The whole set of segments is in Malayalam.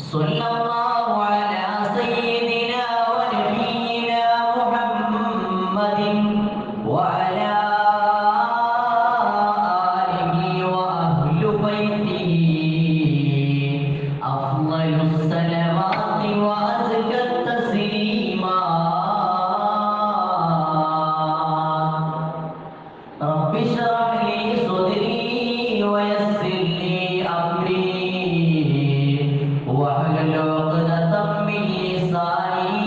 സ്വല്ലല്ലാഹു അലാ സയ്യിദിനാ വനബിയിനാ മുഹമ്മദിൻ വഅലാ ആലിഹി വഅഹ്ലി ബൈതിഹി അഫ്ളലുസ് സലവാത്തി വഅസ്ക തസ്ലീമാ. റബ്ബി ശ്റഹ് ലി സ്വദ്രി വയസ്സിർ ലി അംരി واحلل عقدة من لساني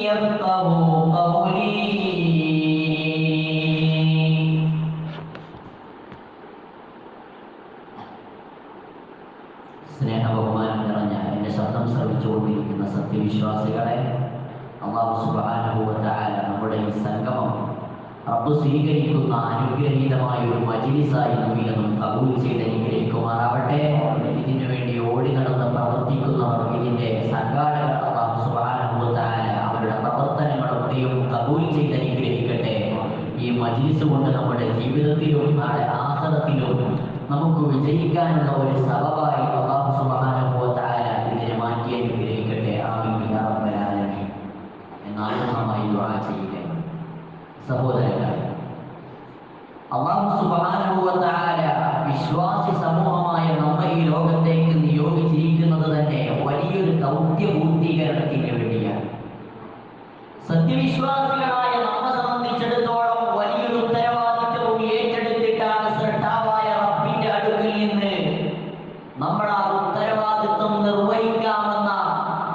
يفقهوا قولي. സ്നേഹബഹുമാനം നിറഞ്ഞ എന്റെ ശബ്ദം ശ്രവിച്ചുകൊണ്ടിരിക്കുന്ന സത്യവിശ്വാസികളെ, അല്ലാഹു സുബ്ഹാനഹു വ തആല നമ്മുടെ ഈ സംഗമം റബ്ബ് സ്വീകരിക്കുന്ന അനുഗ്രഹീതമായ ഒരു മജ്‌ലിസായി നമ്മിൽ നിന്നും കബൂൽ ചെയ്ത് അനുഗ്രഹിക്കുമാറാവട്ടെ. ഇതിനു വേണ്ടി ഓടി നടന്ന് പ്രവർത്തിക്കുന്നവർ, ഇതിന്റെ സംഘാടകർ, അല്ലാഹു സുബ്ഹാനഹു വ തആല അവരുടെ പ്രവർത്തനങ്ങളൊക്കെയും കബൂൽ ചെയ്ത് അനുഗ്രഹിക്കട്ടെ. ഈ മജ്‌ലിസ് കൊണ്ട് നമ്മുടെ ജീവിതത്തിലും നാളെ ആഖിറത്തിലും നമുക്ക് വിജയിക്കാനുള്ള ഒരു സബബായി അല്ലാഹു സുബ്ഹാനഹു വ തആല ഇതിനെ മാറ്റി അനുഗ്രഹിക്കട്ടെ. ആമീൻ യാ റബ്ബൽ ആലമീൻ. എന്നായി ദുആ ചെയ്യുക. സഹോദരങ്ങളെ, അല്ലാഹു സുബ്ഹാനഹു വ തആല വിശ്വാസി സമൂഹമായ നമ്മെ ഈ ലോകത്തേക്ക് നിയോഗിച്ചിരിക്കുന്നത് തന്നെ വലിയൊരു ദൗത്യ പൂർത്തീകരണത്തിന് വേണ്ടിയാണ്. സത്യവിശ്വാസികളായ നമ്മെ സംബന്ധിച്ചിടത്തോളം വലിയൊരു ഉത്തരവാദിത്വവും ഏറ്റെടുത്തിട്ടാണ് സൃഷ്ടാവായ റബ്ബിന്റെ അടുക്കൽ നിന്ന് നമ്മൾ ആ ഉത്തരവാദിത്വം നിർവഹിക്കാമെന്ന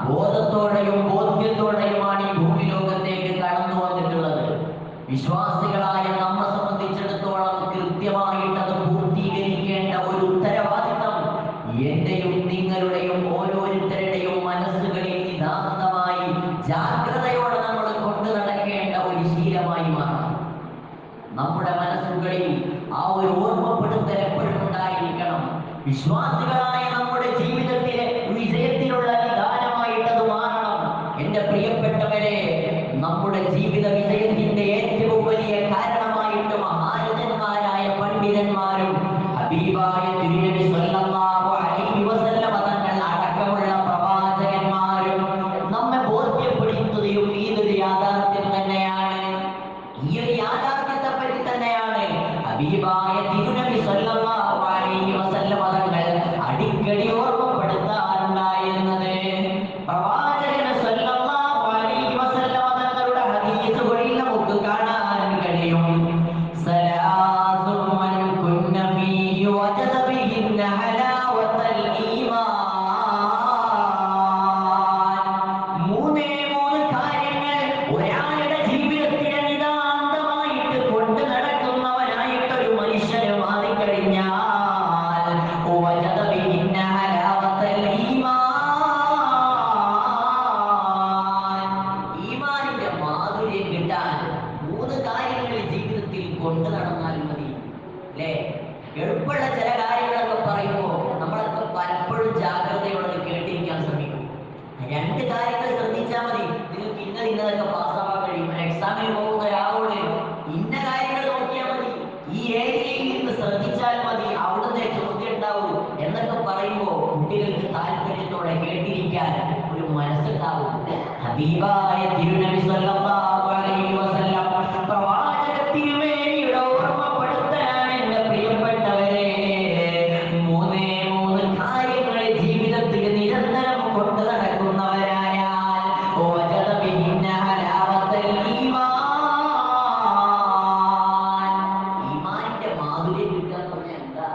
ബോധത്തോടെയും ബോധ്യത്തോടെയുമാണ് ഈ ഭൂമി ലോകത്തേക്ക് കടന്നു വന്നിട്ടുള്ളത്. വിശ്വാസികളായ നമ്മെ സംബന്ധിച്ചിടത്തോളം കൃത്യമായിട്ട് അത് പൂർത്തീകരിക്കേണ്ട ഒരു ഉത്തരവാദിത്തം എന്റെയും നിങ്ങളുടെയും ഓരോരുത്തരുടെയും മനസ്സുകളിൽ നിതാന്തമായി ജാഗ്രതയോടെ നമ്മൾ കൊണ്ടു നടക്കേണ്ട ഒരു ശീലമായി മാറണം. നമ്മുടെ മനസ്സുകളിൽ ആ ഒരു ഓർമ്മപ്പെടുത്തൽ എപ്പോഴും ഉണ്ടായിരിക്കണം. വിശ്വാസികളായ നമ്മുടെ ജീവിതത്തിലെ വിജയത്തിനുള്ള നിദാനമായിട്ട് അത് മാറണം. എന്റെ പ്രിയപ്പെട്ടവരെ, നമ്മുടെ ജീവിത വിജയത്തിന്റെ ഏറ്റവും വലിയ കാരണമായിട്ട് മഹാരഥന്മാരായ പണ്ഡിതന്മാരും ഹബീബായ തിരുനബി സ്വല്ലല്ലാഹു അലൈഹി വസല്ലമ തങ്ങൾ അടക്കമുള്ള പ്രവാചകന്മാരും നമ്മെ ബോധ്യപ്പെടുത്തുകയും ഇതൊരു യാഥാർത്ഥ്യം തന്നെയാണ്. ഈ ഒരു യാഥാർത്ഥ്യത്തെ പറ്റി തന്നെയാണ് ഹബീബായ തിരുനബി സ്വല്ലല്ലാഹു അലൈഹി വസല്ലമ തങ്ങൾ അടിക്കടി ഓർമ്മപ്പെടുത്താറുണ്ടായിരുന്നത്. പ്രവാചകൻ സ്വല്ലല്ലാഹു അലൈഹി വസല്ലമ തങ്ങളുടെ ഹദീസുകളിൽ നമുക്ക് കാണാൻ കഴിയും. സലാസു മൻ കുന്ന ഫീഹി വജദ ബിഹിന്ന ഹലാവത്തൽ ഈമാൻ. മൂന്ന് കാര്യങ്ങൾ ഒരാളുടെ ജീവിതത്തിലെ നിതാന്തമായിട്ട് കൊണ്ടു നടക്കുന്നവനായിട്ട് ഒരു മനുഷ്യന് മാറിക്കഴിഞ്ഞാൽ വജദ ബിഹിന്ന ഹലാവത്തൽ ഈമാൻ. ഈമാനിന്റെ മാധുര്യം കിട്ടാൻ മൂന്ന് കാര്യങ്ങൾ ജീവിതത്തിൽ കൊണ്ടു നടന്നാൽ മതി. അല്ലേ? എളുപ്പമുള്ള ചില കാര്യങ്ങളൊക്കെ പറയുമ്പോൾ നമ്മളൊക്കെ പലപ്പോഴും ജാഗ്രതയോടെ കേട്ടിരിക്കാൻ ശ്രമിക്കും. രണ്ട് കാര്യങ്ങൾ ശ്രദ്ധിച്ചാൽ മതി. നിങ്ങൾക്ക് ഇന്നതൊക്കെ പാസ്സാവാൻ കഴിയും. എക്സാമിന് പോകുന്ന ഒരാളോട് ഇന്ന കാര്യങ്ങൾ നോക്കിയാൽ മതി, ഈ ഏരിയയിൽ നിന്ന് ശ്രദ്ധിച്ചാൽ മതി, അവിടുത്തെ ചോദ്യം ഉണ്ടാവൂ എന്നൊക്കെ പറയുമ്പോൾ കുട്ടികൾക്ക് താല്പര്യത്തോടെ കേട്ടിരിക്കാൻ ഒരു മനസ്സുണ്ടാവും. ഹബീബായ തിരുനബി സ്വല്ലല്ലാഹു അലൈഹി വസല്ലം പ്രവാചക തിരുമേനിയുടെ ഓർമ്മപ്പെടുത്തലാണ് എന്റെ പ്രിയപ്പെട്ടവരെ. മൂന്ന് കാര്യങ്ങൾ ജീവിതത്തിൽ നിരന്തരം കൊണ്ടു നടക്കുന്നവരായാൽ വജദ ബിഹിന്ന ഹലാവത്തൽ ഈമാൻ. ഈമാനിന്റെ മാധുര്യം കിട്ടുക എന്ന് പറഞ്ഞാൽ എന്താ?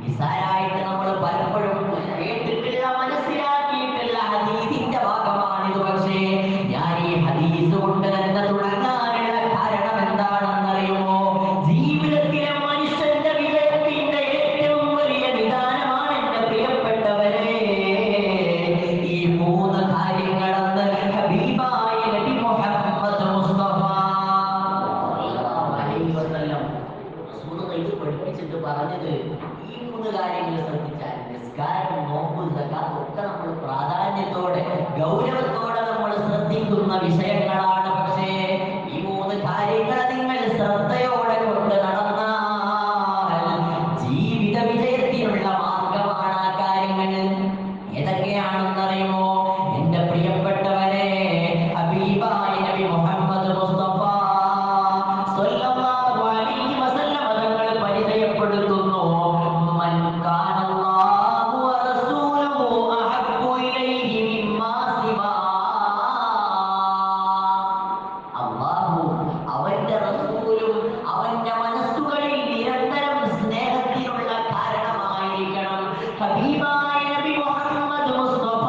നിസാരായിട്ട് നമ്മൾ പലപ്പോഴും കേട്ടിട്ടില്ല, മനസ്സിലാക്കിയിട്ടില്ല ഹദീസിന്റെ ഭാഗമാണിത്. പക്ഷേ ഞാൻ ഈ ഹദീസ് കൊണ്ട് തന്നെ തുടങ്ങാനുള്ള കാരണം എന്താണെന്നറിയുമോ? ജീവിതത്തിലെ മനുഷ്യന്റെ വിജയത്തിന്റെ ഏറ്റവും വലിയ നിദാനമാണ് എന്റെ പ്രിയപ്പെട്ടവരെ ഈ മൂന്ന് കാര്യങ്ങളെന്ന് ഹബീബായ നബി മുഹമ്മദ് മുസ്തഫ സ്വല്ലല്ലാഹു അലൈഹി വസല്ലം റസൂലുള്ളാഹി ഇത് പഠിപ്പിച്ചിട്ട് പറഞ്ഞത് ഈ മൂന്ന് കാര്യങ്ങൾ ശ്രദ്ധിച്ചാൽ നിസ്കാരം, നോമ്പ്, സകാത്ത് ഒക്കെ നമ്മൾ പ്രാധാന്യത്തോടെ ഗൗരവത്തോടെ നമ്മൾ ശ്രദ്ധിക്കുന്ന വിഷയങ്ങളാണ്. പക്ഷേ ഈ മൂന്ന് കാര്യങ്ങൾ നിങ്ങൾ ശ്രദ്ധയോടെ കൊണ്ട് നടന്നാൽ ജീവിത വിജയത്തിനുള്ള മാർഗമാണ് ആ കാര്യങ്ങൾ. ഏതൊക്കെയാണ് എങ്ങനെയാണെന്നറിയുമോ? എന്റെ പ്രിയപ്പെട്ടവരെ, ഹബീബായ നബി മുഹമ്മദ് മുസ്തഫ സ്വല്ലല്ലാഹു അലൈഹി വസല്ലം തങ്ങൾ പരിചയപ്പെടുത്തുന്നു, മൻ കാന അല്ലാഹു വ റസൂലുഹു അഹബ്ബു ഇലൈഹി മിമ്മാ സിവാ. അല്ലാഹു അവന്റെ റസൂലും അവന്റെ മനസ്സുകളിൽ നിരന്തരം സ്നേഹത്തിനുള്ള കാരണമായിരിക്കണം. ഹബീബായ നബി മുഹമ്മദ് മുസ്തഫ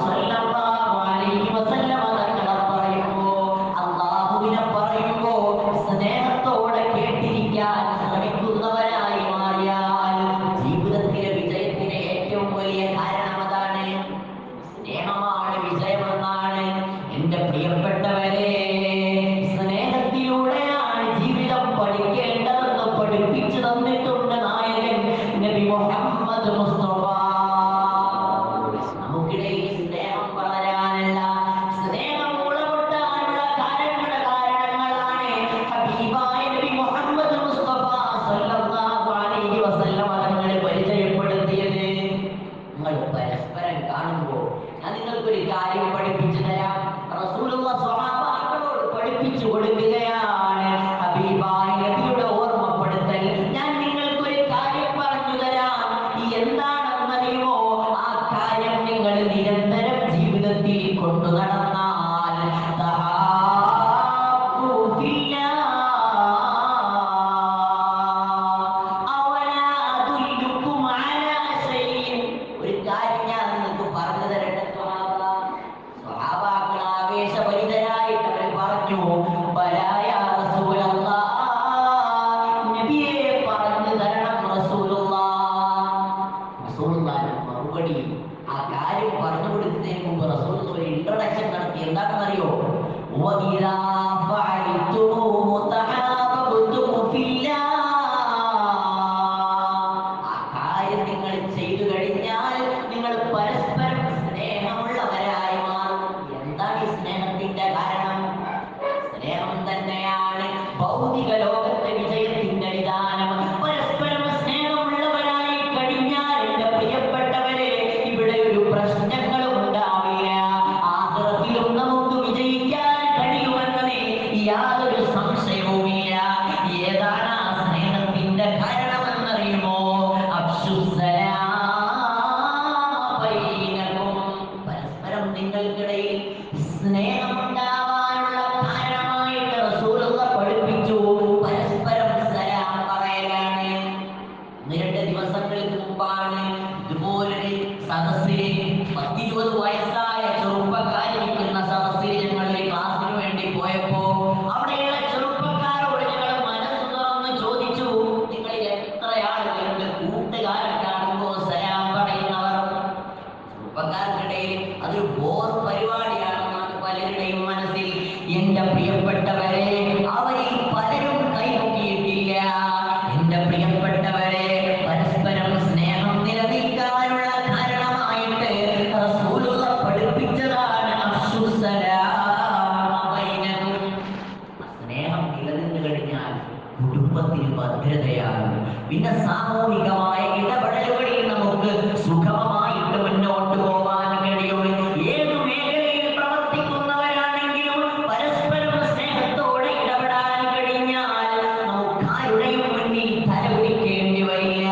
സ്വല്ലല്ലാഹു അലൈഹി വസല്ലം തങ്ങൾ പറയുമ്പോൾ, അല്ലാഹുവിനെ പറയുമ്പോൾ സ്നേഹത്തോടെ കേട്ടിരിക്കാൻ ശ്രമിക്കുന്നവരായി മാറിയാൽ ജീവിതത്തിലെ വിജയത്തിന് ഏറ്റവും വലിയ കാരണം അതാണ്. സ്നേഹമാണ് വിജയമെന്നാണ്. എന്റെ പ്രിയപ്പെട്ടവരെ, സ്നേഹത്തിലൂടെയാണ് ജീവിതം പഠിക്കേണ്ടതെന്ന് പഠിപ്പിച്ചു തന്നിട്ടുണ്ട് നായകൻ നബി മുഹമ്മദ് മുസ്തഫ. നമുക്കിടയിൽ സ്നേഹം വളരാനുള്ള, സ്നേഹം ഉളവൊട്ടാനുള്ള കാരണങ്ങളാണ് ഹബീബായ നബി മുഹമ്മദ് മുസ്തഫ സ്വല്ലല്ലാഹു അലൈഹി വസല്ലം തങ്ങൾ പരിചയപ്പെടുത്തിയത്. നിങ്ങൾ പരസ്പരം കാണുമ്പോൾ ഞാൻ നിങ്ങൾക്കൊരു കാര്യം പഠിപ്പിച്ചു തരാം. റസൂലുള്ളാഹി സ്വഹാബാക്കളോട് പഠിപ്പിച്ചു കൊടുക്കുകയാണ്. ഹബീബായ നബിയുടെ ഓർമ്മപ്പെടുത്തൽ. ഞാൻ നിങ്ങൾക്കൊരു കാര്യം പറഞ്ഞു തരാം. എന്താണെന്നറിയുമോ? ആ കാര്യം നിങ്ങൾ നിരന്തരം ജീവിതത്തിൽ കൊണ്ടു നടന്നാൽ തഹാബ്ബു ഫില്ലാഹ്. അവലാ അദുല്ലുകും അലാ ശൈഇൻ. ഒരു കാര്യം ഞാൻ നിങ്ങൾക്ക് പറഞ്ഞു തരട്ടെ സ്വഹാബ. സ്വഹാബാക്കൾ ആവേശഭരിതരായിട്ട് അവർ പറഞ്ഞു, ബലാ യാ റസൂലല്ലാഹ്, നബിയെ പറഞ്ഞു തരണം റസൂലുള്ളാഹ്. റസൂലുള്ളാഹിന്റെ മറുപടി, ആ കാര്യം പറഞ്ഞു കൊടുക്കുന്നതിന് മുമ്പ് റസൂൽ ഒരു ഇൻട്രൊഡക്ഷൻ നടത്തി. എന്താണെന്നറിയോ? വഇദാ ഫഅൽതുമൂ തഹാബബ്തും ഫില്ലാഹ്. ആ കാര്യം നിങ്ങൾ ചെയ്തു കഴിഞ്ഞാൽ നിങ്ങൾ പരസ്പരം സ്നേഹമുള്ളവരായി മാറും. എന്താണ് ഈ സ്നേഹത്തിന്റെ കാരണം? സ്നേഹം തന്നെയാണ് ഭൗതിക ലോകത്തെ വിജയത്തിന്റെ വിധാനം. പരസ്പരം സ്നേഹമുള്ളവരായി കഴിഞ്ഞാൽ എന്റെ പ്രിയപ്പെട്ടവരെ, ഇവിടെ ഒരു പ്രശ്നങ്ങളും ഉണ്ടാവില്ല. ആഖിറത്തിലും നമുക്ക് വിജയിക്കാൻ കഴിയുമെന്നതിൽ യാതൊരു സംശയവുമില്ല. ഏതാണ് ആ സ്നേഹത്തിന്റെ കാരണമെന്നറിയുമോ? അഫ്ശുസ്സലാം ബൈനകും. പരസ്പരം നിങ്ങൾക്കിടയിൽ സ്നേഹമുണ്ടാവാനുള്ള കാരണമായിട്ട് റസൂലുള്ളാഹി പഠിപ്പിച്ചു, പരസ്പരം സലാം പറയലാണ്. 1-2 ദിവസങ്ങൾക്ക് മുമ്പാണ് ഇതുപോലൊരു സദസ്സിൽ 10-20 വയസ്സായ ചെറുപ്പക്കാരിരിക്കുന്ന സദസ്സിൽ ഞങ്ങൾ ഒരു ക്ലാസ്സിന് വേണ്ടി പോയപ്പോ അവിടെയുള്ള ചെറുപ്പക്കാരോട് ഞങ്ങൾ മനസ്സ് തുറന്ന് ചോദിച്ചു, നിങ്ങളിൽ എത്ര ആളുകളുണ്ട് കൂട്ടുകാരെ കാണുമ്പോൾ സലാം പറയുന്നവർ? ചെറുപ്പക്കാർക്കിടയിൽ അതൊരു ബോർ പരിപാടിയാണെന്നാണ് പലരുടെയും മനസ്സിൽ. എന്റെ പ്രിയപ്പെട്ടവരെ, അവരിൽ പലരും കൈമുട്ടിയിട്ടില്ല. എന്റെ പ്രിയപ്പെട്ടവരെ, പരസ്പരം സ്നേഹം നിലനിൽക്കാനുള്ള കാരണമായിട്ട് റസൂലുള്ളാഹി പഠിപ്പിച്ചതാണ് അഫ്ശുസ്സലാം ബൈനകും. സ്നേഹം നിലനിന്ന് കഴിഞ്ഞാൽ കുടുംബത്തിന് ഭദ്രതയാണ്. പിന്നെ സാമൂഹികമായ ഇടപെടലുകളിൽ നമുക്ക് സുഗമമായിട്ട് മുന്നോട്ട് പോകാൻ കഴിയും. ഏതു മേഖലയിൽ പ്രവർത്തിക്കുന്നവരാണെങ്കിലും പരസ്പരം സ്നേഹത്തോടെ ഇടപെടാൻ കഴിഞ്ഞാൽ നമുക്ക് ആരുടെയും മുന്നിൽ തലകുനിക്കേണ്ടി വരില്ല.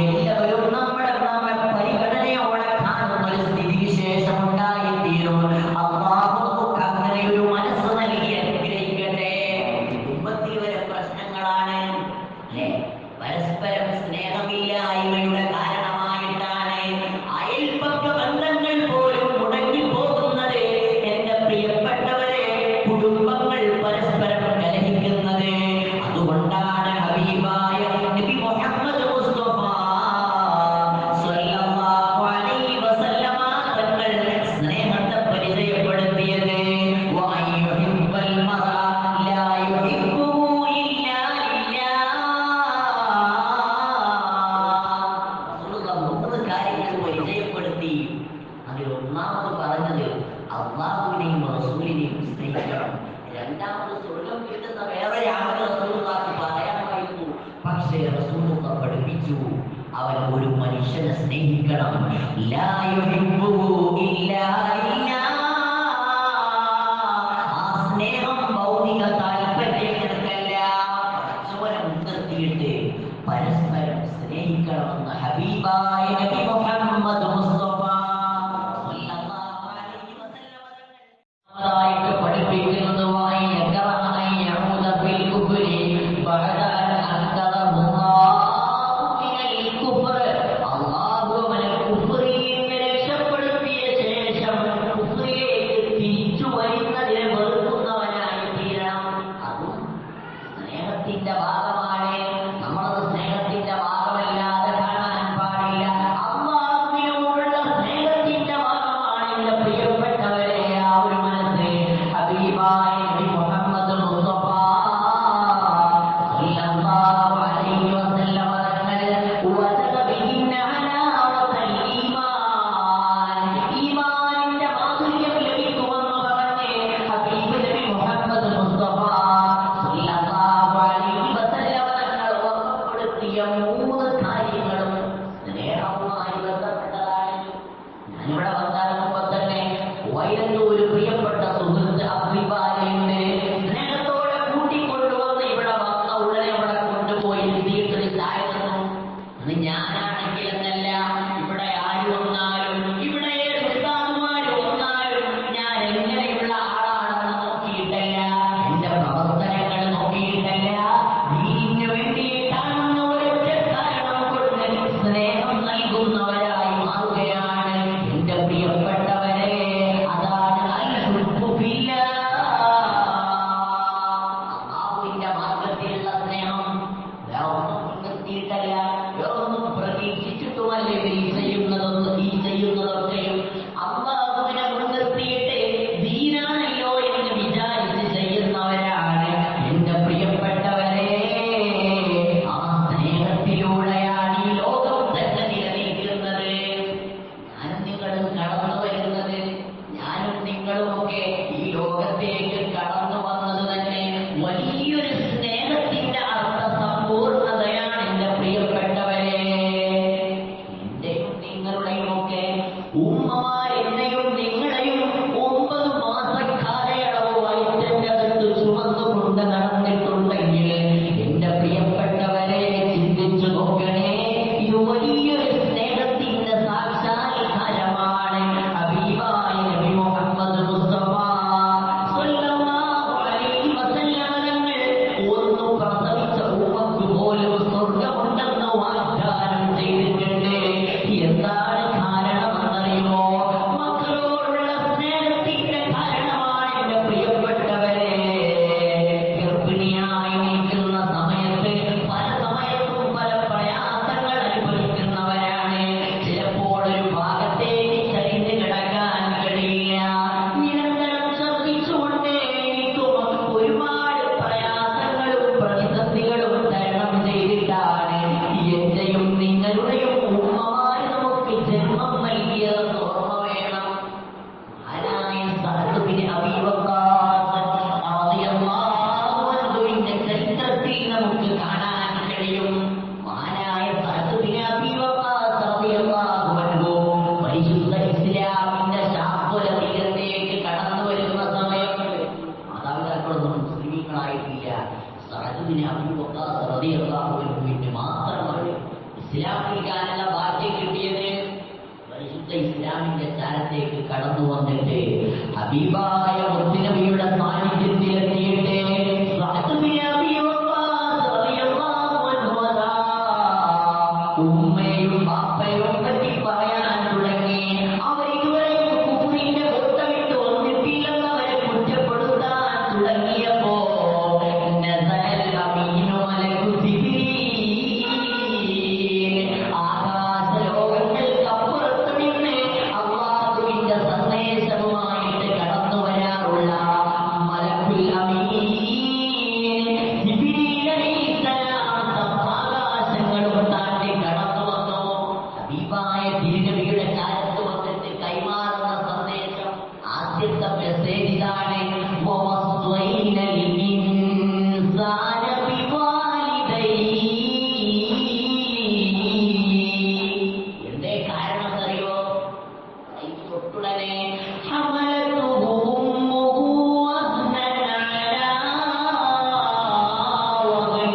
എല്ലാവരും നമ്മെ പരിഗണനയോടെ കാണുന്ന ഒരു സ്ഥിതിവിശേഷം ഉണ്ടായിത്തീരും. അല്ലാഹു നമുക്ക് അങ്ങനെ ഒരു മനസ്സ് നൽകി അനുഗ്രഹിക്കട്ടെ. കുടുംബത്തിൽ വരെ പ്രശ്നങ്ങളാണ് അല്ലേ? പരസ്പരം സ്നേഹമില്ലായ്മയുടെ കാരണമായിട്ടാണ് അയൽപക്ക ബന്ധങ്ങൾ പോലും മുടങ്ങി പോകുന്നത്. എന്റെ പ്രിയപ്പെട്ടവരെ, കുടുംബങ്ങൾ പരസ്പരം കലഹിക്കുന്നത്. അതുകൊണ്ടാണ് ഹബീബായ നബി മുഹമ്മദ് മുസ്തഫ സ്വല്ലല്ലാഹു അലൈഹി വസല്ലം തങ്ങൾ സ്നേഹത്തെ പരിചയപ്പെടുത്തിയത്. വഅയ്യുഹിബ്ബൽ മർഅ ലാ യുഹിബ്ബുഹു ഇല്ലാ ലില്ലാഹ്. പരിചയപ്പെടുത്തി. അതിൽ ഒന്നാമത് പറഞ്ഞത് അല്ലാഹുവിനെയും റസൂലിനെയും സ്നേഹിക്കണം. രണ്ടാമത് സ്വർഗം കിട്ടുന്ന വേറെ ആളുകൾ റസൂലുള്ളാഹിക്ക് പറയാമായിരുന്നു. പക്ഷേ റസൂലുള്ളാഹി പഠിപ്പിച്ചു, അവൻ ഒരു മനുഷ്യനെ സ്നേഹിക്കണം. ലാ യുഹിബ്ബു ഇവിടെ വന്നിറങ്ങുമ്പോ തന്നെ വയലിന്റെ ഒരു പ്രിയപ്പെട്ട സുഹൃത്ത് അഭിപാലയുണ്ട്. സ്നേഹത്തോടെ കൂട്ടിക്കൊണ്ടുവന്ന് ഇവിടെ വന്ന ഉടനെ അവിടെ കൊണ്ടുപോയി ഇരുത്തിയിട്ടൊരു ചായ തന്നു. അത് ഞാനാണെങ്കിൽ എന്നല്ല, ഇവിടെ ആര് വന്നാലും ഇവിടെ ഉസ്താദുമാര് വന്നാലും ഞാൻ എങ്ങനെയുള്ള ആളാണെന്ന് നോക്കിയിട്ടല്ല, എന്റെ പ്രവർത്തനങ്ങൾ നോക്കിയിട്ടല്ല, ദീനിന് വേണ്ടിയിട്ടാണെന്ന് ഒരൊറ്റ കാരണം കൊണ്ട് സ്നേഹം നൽകുന്നവരായി മാറുകയാണ് എന്റെ പ്രിയപ്പെട്ടവരെ. അതാണ് അല്ലാഹുവിന്റെ മാർഗത്തിലുള്ള സ്നേഹം. വേറൊന്നും മുൻനിർത്തിയിട്ടല്ല, വേറൊന്നും പ്രതീക്ഷിച്ചിട്ടുമല്ല ഈ ചെയ്യുന്നതൊക്കെയും അല്ലാഹുവിനെ മുൻനിർത്തിയിട്ട് ദീനാണല്ലോ എന്ന് വിചാരിച്ച് ചെയ്യുന്നവരാണ് എന്റെ പ്രിയപ്പെട്ടവരെ. ആ സ്നേഹത്തിലൂടെയാണ് ഈ ലോകം തന്നെ നിലനിൽക്കുന്നത്. ഞാനും നിങ്ങളും കടന്നു വരുന്നത്, ഞാനും നിങ്ങളുമൊക്കെ ഈ ലോകത്തേക്ക് കടന്നു വന്നത് തന്നെ വലിയൊരു സ്നേഹത്തിന്റെ അർത്ഥസമ്പൂർണതയാണ് എന്റെ പ്രിയപ്പെട്ടവരെ. എന്റെയും നിങ്ങളുടെയും ഒക്കെ ഉമ്മമാർ എന്നെയും നിങ്ങളെയും 9 മാസക്കാലയളവ് വയറ്റിന്റെ അകത്ത് ചുമന്നുകൊണ്ട് നടന്നിട്ടുണ്ടെങ്കിൽ എന്റെ പ്രിയപ്പെട്ടവരെ ചിന്തിച്ചു നോക്കണേ, ഇത് വലിയൊരു സ്നേഹത്തിന്റെ സാക്ഷാത്കാരമാണ്. ഹബീബായ നബി മുഹമ്മദ് മുസ്തഫ സ്വല്ലല്ലാഹു അലൈഹി വസല്ലം തങ്ങൾ ഒന്ന് പ്രസവിച്ച ഉമ്മക്ക് പോലും സ്വർഗമുണ്ടെന്ന് വാഗ്ദാനം ചെയ്തിട്ടുണ്ട്. എന്താണ് കാരണമെന്നറിയുമോ? മക്കളോടുള്ള സ്നേഹത്തിന്റെ കാരണമാണ് എന്റെ പ്രിയപ്പെട്ടവരെ. ഗർഭിണിയായി നിൽക്കുന്ന സമയത്ത് പല സമയത്തും പല പ്രയാസങ്ങൾ അനുഭവിക്കുന്നവരാണ്. ചിലപ്പോൾ ഒരു ഭാഗത്തേക്ക് ചരിഞ്ഞ് കിടക്കാൻ കഴിയില്ല. നിരന്തരം ശ്രദ്ധിച്ചുകൊണ്ടേയിരിക്കും. ഒരുപാട് പ്രയാസങ്ങളും പ്രതിസന്ധികളും തരണം ചെയ്തിട്ടാണ് എന്റെയും നിങ്ങളുടെയും ഉമ്മമാര് നമുക്ക് ജന്മം നൽകിയതെന്ന് ഓർമ്മ വേണം. ആരായ സഅദ് ബിൻ അബീ വഖാസ് റളിയല്ലാഹു അൻഹുവിന്റെ ചരിത്രത്തിൽ നമുക്ക് കാണാൻ കഴിയും. മഹാനായ സഅദ് ബിൻ അബീ വഖാസ് റളിയല്ലാഹു അൻഹു പരിശുദ്ധ ഇസ്ലാമിന്റെ ശാഖുല തീരത്തേക്ക് കടന്നു വരുന്ന സമയത്ത് മാതാപിതാക്കളൊന്നും മുസ്ലിമീങ്ങളായിട്ടില്ല. സഅദ് ബിൻ അബീ വഖാസ് റളിയല്ലാഹു അൻഹുവിന് മാത്രമാണ് ഇസ്ലാം നൽകാനുള്ള ഭാഗ്യം കിട്ടിയത്. പരിശുദ്ധ ഇസ്ലാമിന്റെ ചാരത്തേക്ക് കടന്നു വന്നിട്ട് ഹബീബായ മുത്തുനബിയുടെ സാന്നിധ്യത്തിലെത്തിയിട്ട് സഅദ് ബിൻ അബീ വഖാസ് റളിയല്ലാഹു അൻഹു അതാ ഉമ്മയും ബാപ്പയും പറ്റി പറയാൻ തുടങ്ങി. അവരിതുവരെയും കുഫ്രിന്റെ കോട്ടവിട്ട് വന്നിട്ടില്ലെന്ന് അവരെ കുറ്റപ്പെടുത്താൻ തുടങ്ങിയപ്പോ നസൽ അമീനു മലക്കു ജിബ്രീൽ ആകാശ ലോകങ്ങൾക്കപ്പുറത്ത് നിന്ന് അല്ലാഹുവിന്റെ സന്ദേശവുമായിട്ട് കടന്നു വരാറുള്ള മലക്കുൽ അമീൻ ജിബ്രീൽ അലൈഹിസ്സലാം സപ്താകാശങ്ങളും താണ്ടി കടന്നു വന്നു. ഹബീബായ തിരുനബിയുടെ കാലത്ത് വന്നിട്ട് കൈമാറുന്ന സന്ദേശം, ആദ്യത്തെ മെസ്സേജ് ഇതാണ്: വവസ്വൈനൽ ഇൻസാന ബിവാലിദൈഹി. എന്തേ കാരണം എന്നറിയോ? തൊട്ടുടനെ ഹമലതുഹു ഉമ്മുഹു വഹ്നൻ അലാ വഹൻ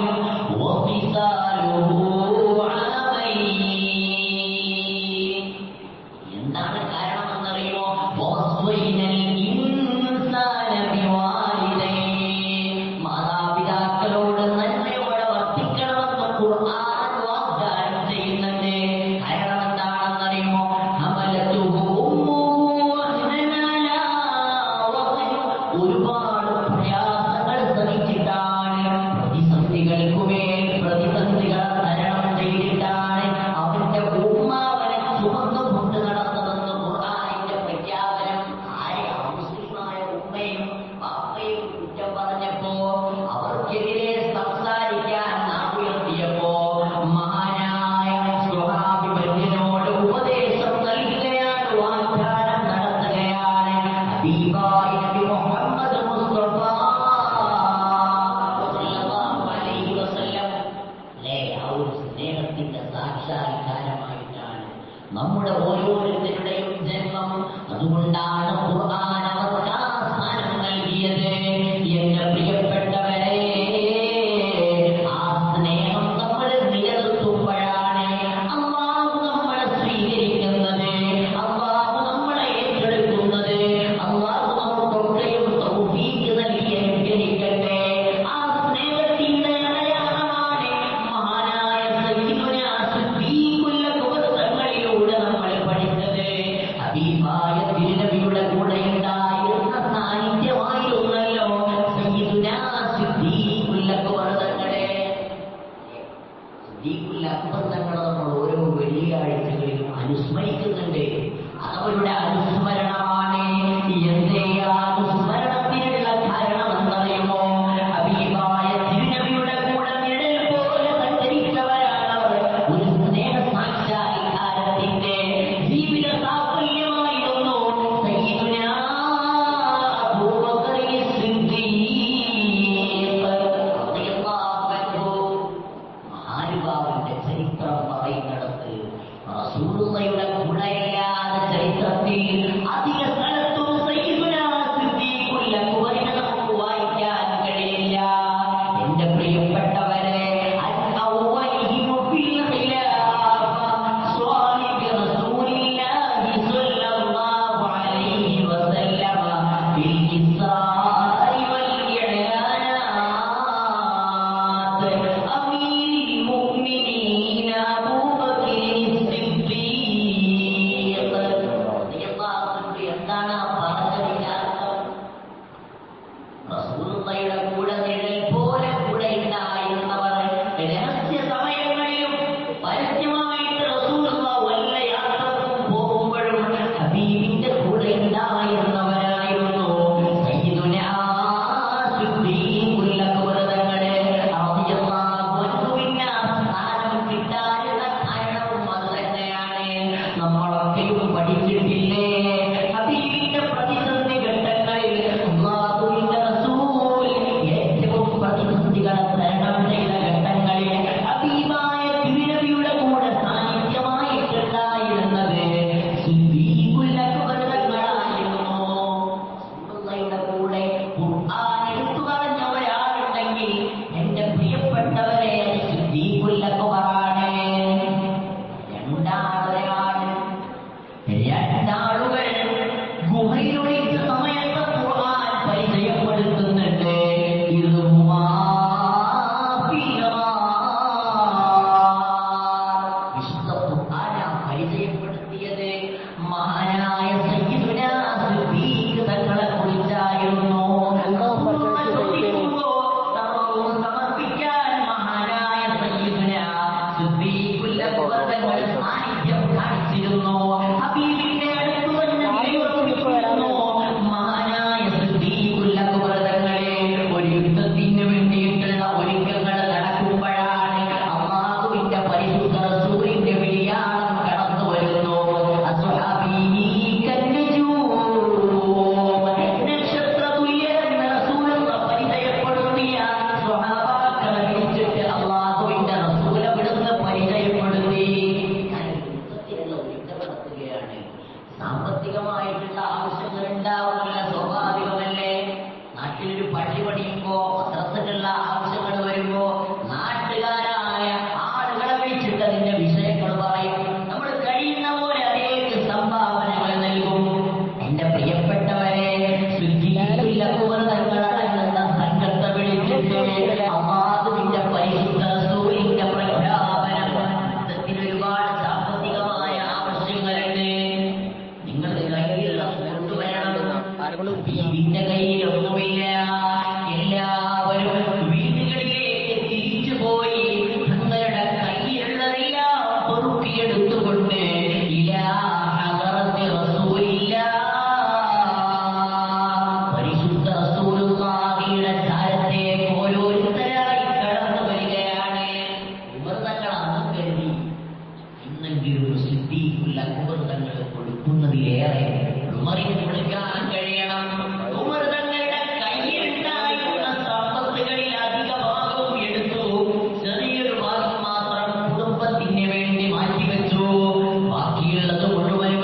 വഫിസാലുഹു ആമൈൻ. എന്താണ് കാരണമെന്നറിയോ? വസ്വൈനൽ ഇൻസാന ബിവാലിദൈഹി. മാതാപിതാക്കളോട് നന്മയോടെ വർത്തിക്കണമെന്ന് ഖുർആൻ വാഗ്ദാനം ചെയ്യുന്നുണ്ട്. കാരണം എന്താണെന്നറിയുമോ? ഹമലതുഹു ഉമ്മുഹു വഹ്നൻ അലാ വഹൻ. ഒരുപാട് പ്രയാസങ്ങൾ സഹിച്ചിട്ടാണ്, പ്രതിസന്ധികൾക്കുമേൽ പ്രതിസന്ധികൾ തരണം ചെയ്തിട്ടാണ് അവന്റെ ഉമ്മ അവനെ ചുമന്നുകൊണ്ട് നടന്നതെന്ന് ഖുർആനിന്റെ പ്രഖ്യാപനം. ആരെ? മുസ്ലിമായ ഉമ്മയും ബാപ്പയും കുറ്റം പറഞ്ഞപ്പോ, അവർക്കെതിരെ സംസാരിക്കാൻ നാവുയർത്തിയപ്പോ മഹാനായ സ്വഹാബി വര്യനോട് ഉപദേശം നൽകുകയാണ്, വാഗ്ദാനം നടത്തുകയാണ്. ഹബീബായ നബി മുഹമ്മദ് മുസ്തഫ സ്വല്ലല്ലാഹു അലൈഹി വസല്ലം ആ ഒരു സ്നേഹത്തിന്റെ സാക്ഷാത്കാരമായിട്ടാണ് നമ്മുടെ ഓരോരുത്തരുടെയും ജന്മം. അതുകൊണ്ടാണ് ഖുർആൻ അവർക്ക് ആ സ്ഥാനം നൽകിയത്. എന്റെ പ്രിയപ്പെട്ടവരെ, ആ സ്നേഹം നമ്മൾ നിലനിർത്തുമ്പോഴാണ് അല്ലാഹു നമ്മളെ സ്വീകരിക്കുന്നത്, അല്ലാഹു നമ്മളെ ഏറ്റെടുക്കുന്നത്. അല്ലാഹു നമുക്കൊക്കെയും തൗഫീഖ് നൽകി അനുഗ്രഹിക്കട്ടെ. ആ സ്നേഹത്തിന്റെ അടയാളമാണ് മഹാനായ സയ്യിദുനാ സിദ്ദീഖുൽ അക്ബർ തങ്ങളിലൂടെ നമ്മൾ പഠിച്ചത്. ഹബീബായ തിരുനബിയുടെ കൂടെ ഉണ്ടായിരുന്ന സാന്നിധ്യമായിരുന്നല്ലോ സയ്യിദുനാ സിദ്ദീഖുൽ അക്ബർ തങ്ങളെ. സിദ്ദീഖുൽ അക്ബർ തങ്ങളെ നമ്മൾ ഓരോ വെള്ളിയാഴ്ചകളിലും അനുസ്മരിക്കുന്നുണ്ട്. അതവരുടെ അനുസ്മരണമാണ്. എന്തേ ആ അനുസ്മരണത്തിനുള്ള കാരണം എന്നറിയുമോ? ഹബീബായ തിരുനബിയുടെ കൂടെ നിഴൽ പോലെ സഞ്ചരിച്ചവരാണവർ. ഒരു സ്നേഹ സാക്ഷാത്കാരത്തിന്റെ ജീവിത സാഫല്യമായിരുന്നു സയ്യിദുനാ അബൂബക്കർ സിദ്ദീഖ് റളിയല്ലാഹു അൻഹു. മഹാനുഭാവന്റെ ചരിത്രം പറയുന്നിടത്ത് റസൂലുള്ളാഹിയുടെ കൂടെയല്ലാതെ ചരിത്രത്തിൽ അധിക സ്ഥലത്തും സയ്യിദുനാ സിദ്ദീഖുൽ അക്ബറിനെ നമുക്ക് വായിക്കാൻ കഴിയില്ല. എന്റെ പ്രിയപ്പെട്ടവരെ, അൽ-അവ്വലിഹിം ഫിൽ ഖിലാഫ സ്വാഹിബി റസൂലില്ലാഹി സ്വല്ലല്ലാഹു അലൈഹി വസല്ലമ ഫിൽ ഇസ്റാഇ വൽ ഇഅ്ലാനാത് അമീറുൽ മുഅ്മിനീന അബൂബക്കർ സിദ്ദീഖ് റളിയല്ലാഹു അൻഹു. എന്താണ് ആ പറഞ്ഞതിന്റെ അർത്ഥം? റസൂലുള്ളാഹിയുടെ കൂടെ നിഴൽ പോലെ കൂടെ ഉണ്ടായിരുന്നവർ രഹസ്യ സമയങ്ങളിലും പരസ്യമായിട്ട് റസൂലുള്ളാഹി വല്ല യാത്രക്കും പോകുമ്പോഴും ഹബീബിന്റെ കൂടെ ഉണ്ടായിരുന്നവരായിരുന്നു സയ്യിദുനാ സിദ്ദീഖുൽ അക്ബർ തങ്ങളെ റളിയല്ലാഹു അൻഹുവിന് സ്ഥാനം കിട്ടാനുള്ള കാരണവും അത് തന്നെയാണ്. നമ്മളൊക്കെയും പഠിച്ചിട്ടില്ലേ ഹബീബിന്റെ പ്രതിസന്ധി ഘട്ടങ്ങളിൽ അല്ലാഹുവിന്റെ റസൂൽ ഏറ്റവും പ്രതിസന്ധികളെ തരണം ചെയ്ത ഘട്ടങ്ങളിൽ ഹബീബായ തിരുനബിയുടെ കൂടെ സാന്നിധ്യമായിട്ടുണ്ടായിരുന്നത് സിദ്ദീഖുൽ അക്ബർ തങ്ങളായിരുന്നു. റസൂലുള്ളാഹിയുടെ കൂടെ ഖുർആൻ എടുത്തു പറഞ്ഞ ഒരാളുണ്ടെങ്കിൽ എന്റെ പ്രിയപ്പെട്ടവരെ അത് സിദ്ദീഖുൽ അക്ബറാണ്. രണ്ടാളുകൾ ഗുഹയിലൊളിച്ച സമയത്ത് ഖുർആൻ പരിചയപ്പെടുത്തുന്നുണ്ട്. ഇത് വിശുദ്ധ ഖുർആന പരിചയപ്പെടുത്തിയത് മഹാനായ സയ്യിദുനാ സിദ്ദീഖ് തങ്ങളെ കുറിച്ചായിരുന്നു. സമർപ്പിക്കാൻ മഹാനായ സയ്യിദുനാ സിദ്ദീഖുൽ അക്ബർ തങ്ങൾ സാന്നിധ്യം കാണിച്ചിരുന്നു. ഹബീബിന്റെ അടുത്ത് തന്നെ നിലയുറപ്പിച്ചിരുന്നു. മഹാനായ സിദ്ദീഖുൽ അക്ബർ തങ്ങളെ ഒരു യുദ്ധത്തിന് വേണ്ടിയിട്ടുള്ള ഒരുക്കങ്ങൾ നടക്കുമ്പോഴാണ് അല്ലാഹുവിന്റെ പരിശുദ്ധ റസൂലിന്റെ വിളിയാളം കടന്നു വരുന്നു. അസ്ഹാബീ കന്നജൂം, നക്ഷത്ര തുല്യരെന്ന റസൂലുള്ള പരിചയപ്പെടുത്തിയ സ്വഹാബാക്കളെ വിളിച്ചിട്ട് അല്ലാഹുവിന്റെ റസൂൽ അവിടുന്ന് പരിചയപ്പെടുത്തി. ഞാൻ യുദ്ധത്തിനുള്ള ഒരുക്കം നടത്തുകയാണ്. സാമ്പത്തികമായിട്ടുള്ള ആവശ്യങ്ങൾ ഉണ്ടാവുന്നില്ല, സ്വാഭാവികമല്ലേ. നാട്ടിലൊരു പള്ളി പണിയുമ്പോ മദ്രസയ്ക്കുള്ള ആവശ്യങ്ങൾ വരുമ്പോ നാട്ടുകാരായ ആളുകളെ വിളിച്ചിട്ട് അതിന്റെ വിഷയങ്ങൾ പറയും. നമ്മൾ കഴിയുന്ന പോലെ അതേക്ക് സംഭാവനകൾ നൽകും. എന്റെ പ്രിയപ്പെട്ടവരെ, സിദ്ദീഖുൽ അക്ബർ തങ്ങളടങ്ങുന്ന സംഘത്തെ വിളിച്ചിട്ട് അല്ലാഹുവിന്റെ പരിശുദ്ധ റസൂലിന്റെ പ്രഖ്യാപനം. യുദ്ധത്തിന് ഒരുപാട് സാമ്പത്തികമായ ആവശ്യങ്ങളുണ്ട്. നിങ്ങൾ കയ്യിൽ കൊണ്ടുവരണം. ഹബീബിന്റെ കയ്യിലൊന്നുമില്ല. എല്ലാവരും വീടുകളിലേക്ക് തിരിച്ചുപോയി തങ്ങളുടെ കയ്യിലുള്ളതെല്ലാം പൊറുക്കിയെടുത്തുകൊണ്ട് ഇലാ ഹദറത്തി റസൂലില്ലാഹ്, പരിശുദ്ധ റസൂലുള്ളാഹിയുടെ ചാരത്തേക്ക് ഓരോരുത്തരായി കടന്നു വരികയാണ്. ഉമർ തങ്ങൾ അന്ന് കരുതി ഇന്നെങ്കിലും സിദ്ദീഖുൽ അക്ബർ തങ്ങൾ കൊടുക്കുന്നതിലേറെ ഉമറിന് കൊടുക്കാൻ കഴിയണം. ഉമർ തങ്ങളുടെ കയ്യിലുണ്ടായിരുന്ന സമ്പത്തുകളിൽ അധിക ഭാഗവും എടുത്തു. ചെറിയൊരു ഭാഗം മാത്രം കുടുംബത്തിന് വേണ്ടി മാറ്റിവെച്ചു. ബാക്കിയുള്ളത് മുഴുവൻ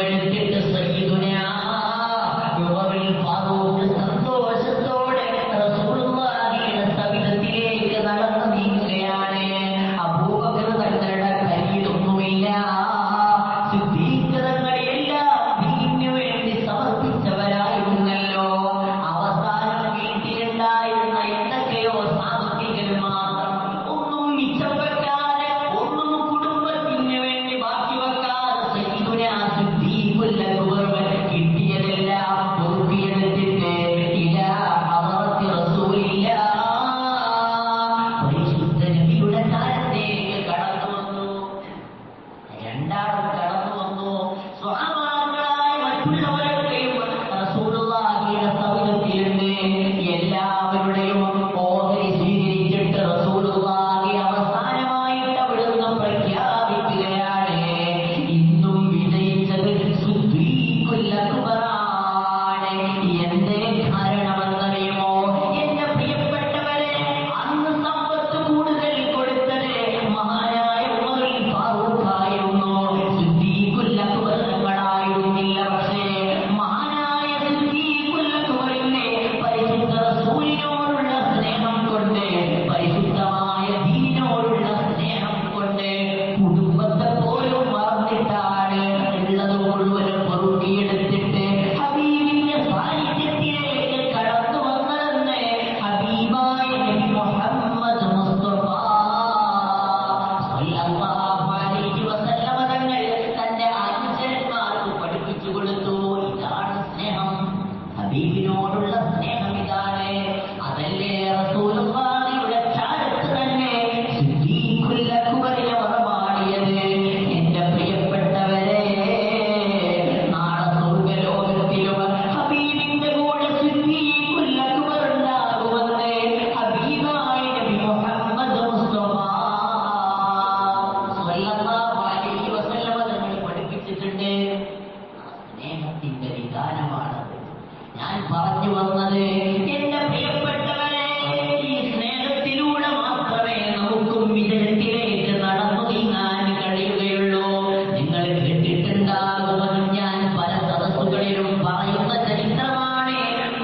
ഹബീബിനോടുള്ള സ്നേഹം ഇതാണ്. അതല്ലേ റസൂലുള്ളാഹിയുടെ ചാരത്ത് തന്നെ സിദ്ദീഖുൽ അക്ബറിനെ വറമാടിയത്. എന്റെ പ്രിയപ്പെട്ടവരെ, നാളെ സ്വർഗ്ഗലോകത്തിലും ഹബീബിന്റെ കൂടെ സിദ്ദീഖുൽ അക്ബർ ഉണ്ടാകുമെന്ന് ഹബീബായ നബി മുഹമ്മദ് മുസ്തഫ സ്വല്ലല്ലാഹു അലൈഹി വസല്ലം തങ്ങൾ പഠിപ്പിച്ചിട്ടുണ്ട്. സ്നേഹത്തിന്റെ വിധാനമാണത്. ഞാൻ പറഞ്ഞു വന്നത്, എന്റെ പ്രിയപ്പെട്ടവരെ, ഈ സ്നേഹത്തിലൂടെ മാത്രമേ നമുക്കും വിജയത്തിലേക്ക് നടന്നു നീങ്ങാൻ കഴിയുകയുള്ളൂ. നിങ്ങൾ കേട്ടിട്ടുണ്ടാകും, ഞാൻ പല സദസ്സുകളിലും പറയുന്ന ചരിത്രമാണ്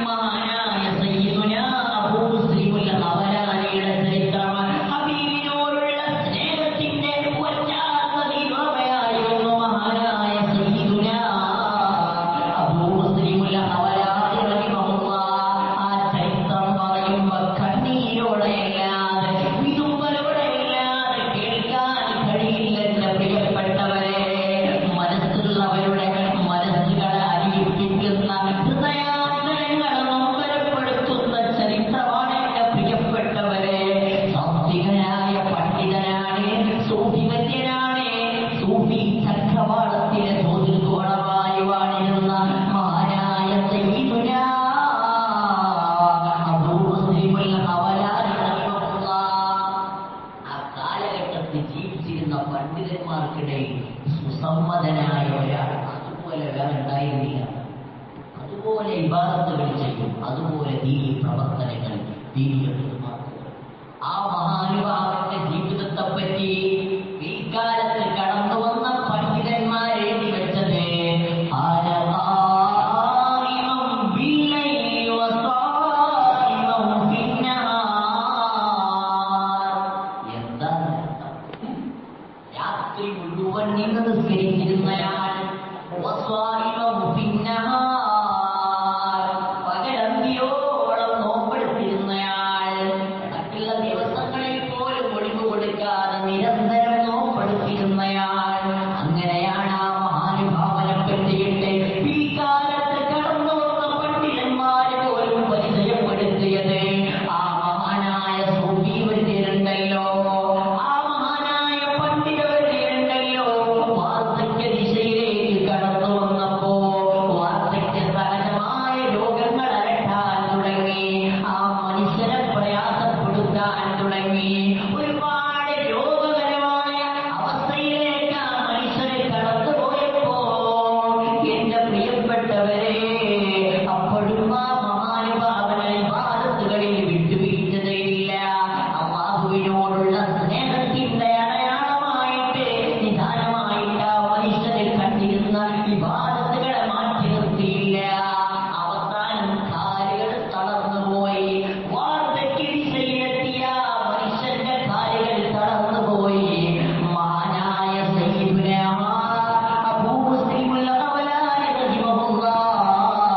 മഹാനായ സയ്യിദുനാ അബൂ മുസ്ലിമുൽ ഖവലാനിയുടെ ചരിത്രം. ഹബീബിനോടുള്ള സ്നേഹത്തിന്റെ വല്ലാത്ത വിഭവമായിരുന്നു മഹാനായ സയ്യിദുനാ അബൂ മുസ്ലിമുൽ ഖവലാനി റഹിമഹുല്ലാഹ്. ആ ചരിത്രം പറയുമ്പോൾ കണ്ണീരോടെയല്ലാതെ വിതുമ്പലോടെയല്ലാതെ കേൾക്കാൻ കഴിയില്ല. എന്റെ പ്രിയപ്പെട്ടവരെ, മനസ്സുള്ളവരുടെ മനസ്സുകളെ അലിയിപ്പിക്കുന്ന, ഹൃദയാന്തരങ്ങളെ നൊമ്പരപ്പെടുത്തുന്ന ചരിത്രമാണ് എന്റെ പ്രിയപ്പെട്ടവരെ. സാത്വികനായ പണ്ഡിതനാണ്, സൂഫിവര്യനാണ്, സൂഫി ചക്രവാളത്തിലെ ജ്യോതിർഗോളമായി വാണിരുന്ന മഹാനായ സയ്യിദുനാ അബൂ മുസ്ലിമുൽ ഖവലാനി റഹിമഹുല്ലാഹ്. ആ കാലഘട്ടത്തിൽ ജീവിച്ചിരുന്ന പണ്ഡിതന്മാർക്കിടയിൽ സുസമ്മതനായ ഒരാൾ അതുപോലെ വേറെ ഉണ്ടായിരുന്നില്ല. അതുപോലെ ഇബാദത്തുകൾ ചെയ്യും, അതുപോലെ ദീനി പ്രവർത്തനങ്ങൾ, ദീനിയുടെ മാർഗങ്ങൾ. ആ മഹാനുഭാവന്റെ ജീവിതത്തെ പറ്റി പിൽക്കാലത്ത് കടന്നു വന്ന പണ്ഡിതന്മാർ എഴുതി വെച്ചത് എന്താണ്? രാത്രി മുഴുവൻ നിന്ന് നിസ്കരിച്ചിരുന്നയാൾ, പകലന്തിയോളം നോമ്പെടുത്തിരുന്നയാൾ, ഇടയ്ക്കുള്ള ദിവസങ്ങളിൽ പോലും ഒഴിവ് കൊടുക്കാതെ നിരന്തരം നോമ്പെടുത്തിരുന്നയാൾ. അങ്ങനെയാണ് ആ മഹാനുഭാവനെ പറ്റിയിട്ട് പിൽക്കാലത്ത് കടന്നു വന്ന പണ്ഡിതന്മാർ പോലും പരിചയപ്പെടുത്തിയത്. ആ മഹാനായ സൂഫിവര്യരുണ്ടല്ലോ, ആ മഹാനായ പണ്ഡിതവര്യരുണ്ടല്ലോ, വാർദ്ധക്യ ദിശയിലേക്ക് കടന്നു വന്നപ്പോ വാർദ്ധക്യ സഹജമായ രോഗങ്ങൾ അലട്ടാൻ തുടങ്ങി. ആ മനുഷ്യരെ പ്രയാസപ്പെടുത്താൻ തുടങ്ങി. ഒരുപാട് രോഗകരമായ അവസ്ഥയിലേക്ക് ആ മനുഷ്യരെ കടന്നുപോയപ്പോ എന്റെ പ്രിയപ്പെട്ടവരെ, അപ്പോഴും ആ മഹാനുഭാവനെ ഇബാദത്തുകളിൽ വിട്ടുവീഴ്ചതയില്ല. അല്ലാഹുവിനോടുള്ള സ്നേഹത്തിന്റെ അടയാളമായിട്ട്, നിദാനമായിട്ട് ആ മനുഷ്യരെ കണ്ടിരുന്ന ഇബാദത്തുകളെ മാറ്റി നിർത്തിയില്ല. അവസാനം കാലുകൾ തളർന്നുപോയി. വാർദ്ധക്യ ദിശയിലെത്തിയ മനുഷ്യന്റെ കാലുകൾ തളർന്നുപോയി. മഹാനായ സയ്യിദുനാ അബൂ മുസ്ലിമുൽ ഖവലാനി റഹിമഹുല്ലാഹ്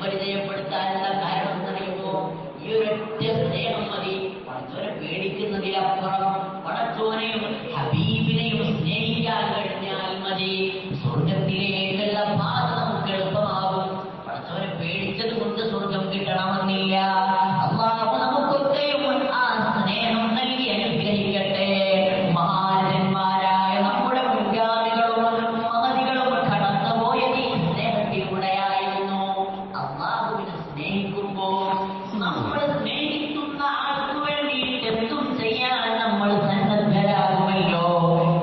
പരിചയപ്പെടുത്താനുള്ള കാരണം എന്നറിയുമോ? ഈ ഒരൊറ്റ സ്നേഹം മതി. പടച്ചോനെ പേടിക്കുന്നതിലപ്പുറം പടച്ചോനെയും ഹബീബിനെയും സ്നേഹിക്കാൻ കഴിഞ്ഞാൽ മതി. സ്വർഗത്തിലേക്കുള്ള പാത നമുക്ക് എളുപ്പമാകും. പടച്ചോനെ പേടിച്ചത് കൊണ്ട് സ്വർഗം കിട്ടണമെന്നില്ല. അല്ലാഹു നമുക്കൊക്കെയും ആ സ്നേഹം നൽകി അനുഗ്രഹിക്കട്ടെ. മഹാരന്മാരായ നമ്മുടെ മുൻഗാമികളും മഹതികളും കടന്നുപോയത് ഈ സ്നേഹത്തിലൂടെയായിരുന്നു. അല്ലാഹുവിനെ സ്നേഹിക്കുമ്പോൾ നമ്മൾ സ്നേഹിക്കുന്ന ആൾക്ക് വേണ്ടിയിട്ട് എന്തും ചെയ്യാൻ നമ്മൾ സന്നദ്ധരാകുമല്ലോ.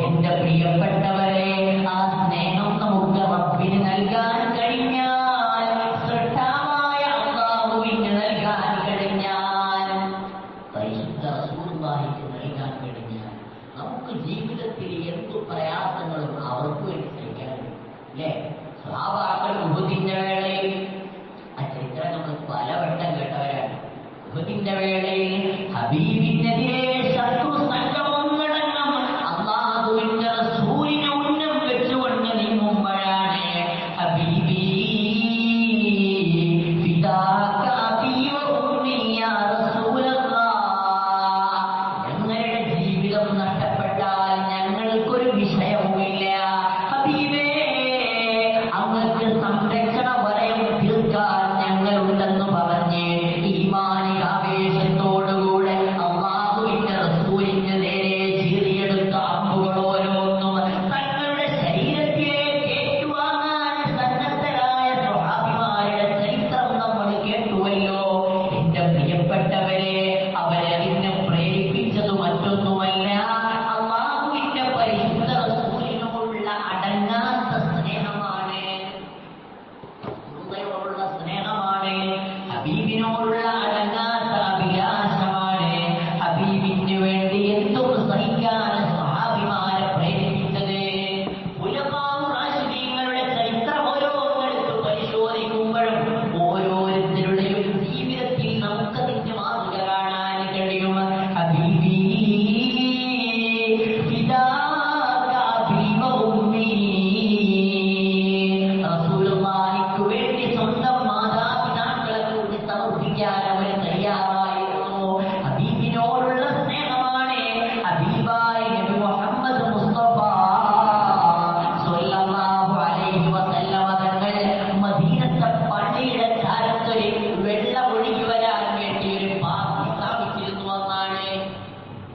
എന്റെ പ്രിയപ്പെട്ടവരെ, ആ സ്നേഹം നമുക്ക് റബ്ബിന് നൽകാൻ കഴിഞ്ഞാൽ, സൃഷ്ടാവായ അല്ലാഹുവിന് നൽകാൻ കഴിഞ്ഞാൽ, പരിശുദ്ധ റസൂലുള്ളാഹിക്ക് നൽകാൻ കഴിഞ്ഞാൽ, നമുക്ക് ജീവിതത്തിൽ എന്തു പ്രയാസങ്ങളും അവർക്ക് വേണ്ടി സഹിക്കാൻ കഴിയും. അല്ലേ? സ്വഹാബാക്കൾ ഉഹുദിന്റെ വേളയിൽ, ആ ചരിത്രം നമ്മൾ പലവട്ടം കേട്ടവരാണ്. ഉഹുദിന്റെ വേളയിൽ ഹബീബിനെതിരെ ശത്രു സംഘമൊന്നടങ്കം അല്ലാഹുവിന്റെ റസൂലിനെ ഉന്നം വെച്ചുകൊണ്ട് നീങ്ങുമ്പോഴാണ് ഹബീബി ഫിദാക അബീ വ ഉമ്മി യാ റസൂലല്ലാഹ്, ഞങ്ങളുടെ ജീവിതം നഷ്ടപ്പെട്ടാൽ ഞങ്ങൾക്കൊരു വിഷയവുമില്ല ഹബീബേ, അങ്ങക്ക് സംരക്ഷണ വലയം തീർക്കാൻ ഞങ്ങളുണ്ടെന്ന് പറഞ്ഞ് ഈമാനിക ആവേശത്തോടുകൂടെ അല്ലാഹുവിന്റെ റസൂലിന്റെ നേരെ ചീറിയെടുത്ത അമ്പുകൾ ഓരോന്നും തങ്ങളുടെ ശരീരത്തിലേക്ക് ഏറ്റുവാങ്ങാൻ സന്നദ്ധരായ സ്വഹാബിമാരുടെ ചരിത്രം നമ്മൾ കേട്ടുവല്ലോ. എന്റെ പ്രിയപ്പെട്ടവരെ, അവരതിനെ പ്രേരിപ്പിച്ചത് മറ്റൊന്നുമല്ല, അല്ലാഹുവിന്റെ പരിശുദ്ധ റസൂലിനോടുള്ള അടങ്ങാത്ത സ്നേഹമാണ്, റസൂലിനോടുള്ള സ്നേഹമാണ്, ഹബീബിനോടുള്ള അടങ്ങാത്ത അഭിലാഷമാണ്. ഹബീബിന് വേണ്ടി എന്തും സഹിക്കാൻ സ്വഹാബിമാരെ പ്രേരിപ്പിച്ചത്. ഖുലഫാഉ റാഷിദീങ്ങളുടെ ചരിത്രം ഓരോന്നെടുത്ത് പരിശോധിക്കുമ്പോഴും ഓരോരുത്തരുടെയും ജീവിതത്തിൽ നമുക്കതിന്റെ മാതൃക കാണാൻ കഴിയും. ഹബീബി ഫിദാക അബീ വ ഉമ്മി, റസൂലുള്ളാഹിക്ക് വേണ്ടി സ്വന്തം മാതാപിതാക്കളെ കൂടി സമർപ്പിക്കാൻ അവർ തയ്യാറായിരുന്നു. ഹബീബിനോടുള്ള സ്നേഹമാണ്. ഹബീബായ നബി മുഹമ്മദ് മുസ്തഫ സ്വല്ലല്ലാഹു അലൈഹി വസല്ലമ തങ്ങൾ മദീനത്തെ പള്ളിയുടെ ചാരത്തൊരു വെള്ളം ഒഴുകി വരാൻ വേണ്ടി ഒരു പാത്തി സ്ഥാപിച്ചിരുന്നു എന്നാണ്.